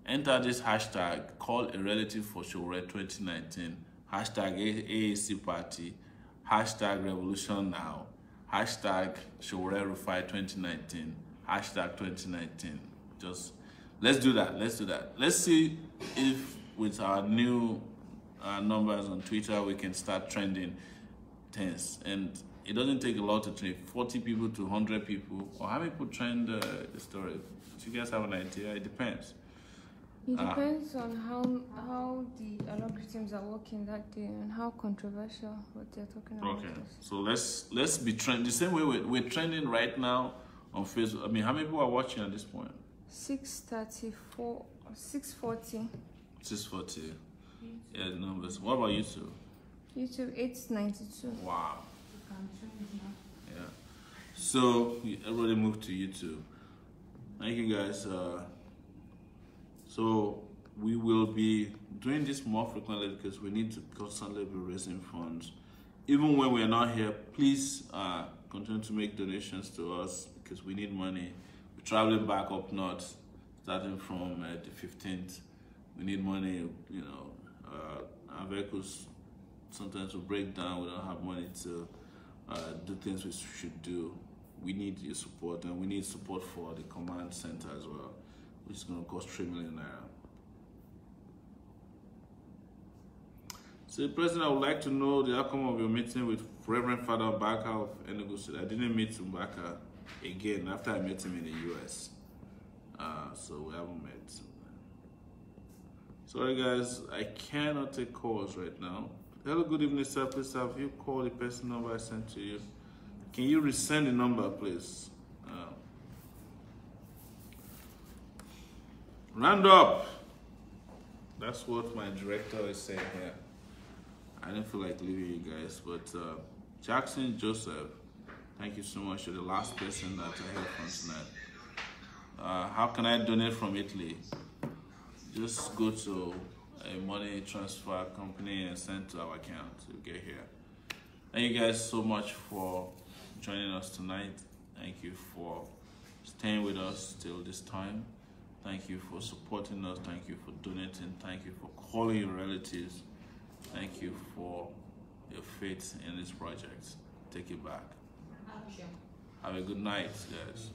enter this hashtag, call a relative for Sowore 2019, hashtag AAC party, hashtag revolution now, hashtag Sowore Rufai 2019, hashtag 2019. Just let's do that. Let's do that. Let's see if with our new numbers on Twitter we can start trending things. And it doesn't take a lot to trend. 40 people to 100 people, or how many people trend the story? Do you guys have an idea? It depends. It depends on how the algorithms are working that day and how controversial what they're talking about. Okay, so let's be trending the same way we're trending right now on Facebook. I mean, how many people are watching at this point? 634, 640. 640. Yeah, the numbers. What about YouTube? YouTube 892. Wow. Yeah. So everybody moved to YouTube. Thank you guys. So we will be doing this more frequently because we need to constantly be raising funds. Even when we are not here, please continue to make donations to us because we need money. We're traveling back up north, starting from the 15th. We need money, you know. Our vehicles sometimes will break down. We don't have money to do things we should do. We need your support, and we need support for the command center as well, which is going to cost 3 million naira. So, President, I would like to know the outcome of your meeting with Reverend Father Mbaka of Enugu State. I didn't meet Mbaka again after I met him in the US. So we haven't met. Sorry guys, I cannot take calls right now. Hello, good evening, sir. Please have you call the person number I sent to you. Can you resend the number, please? Round up. That's what my director is saying here. I didn't feel like leaving you guys, but Jackson Joseph, thank you so much. You're the last person that I heard from tonight. How can I donate from Italy? Just go to a money transfer company and send to our account. You'll get here. Thank you guys so much for joining us tonight. Thank you for staying with us till this time. Thank you for supporting us. Thank you for donating. Thank you for calling your relatives. Thank you for your faith in this project. Take it back. Have a good night, guys.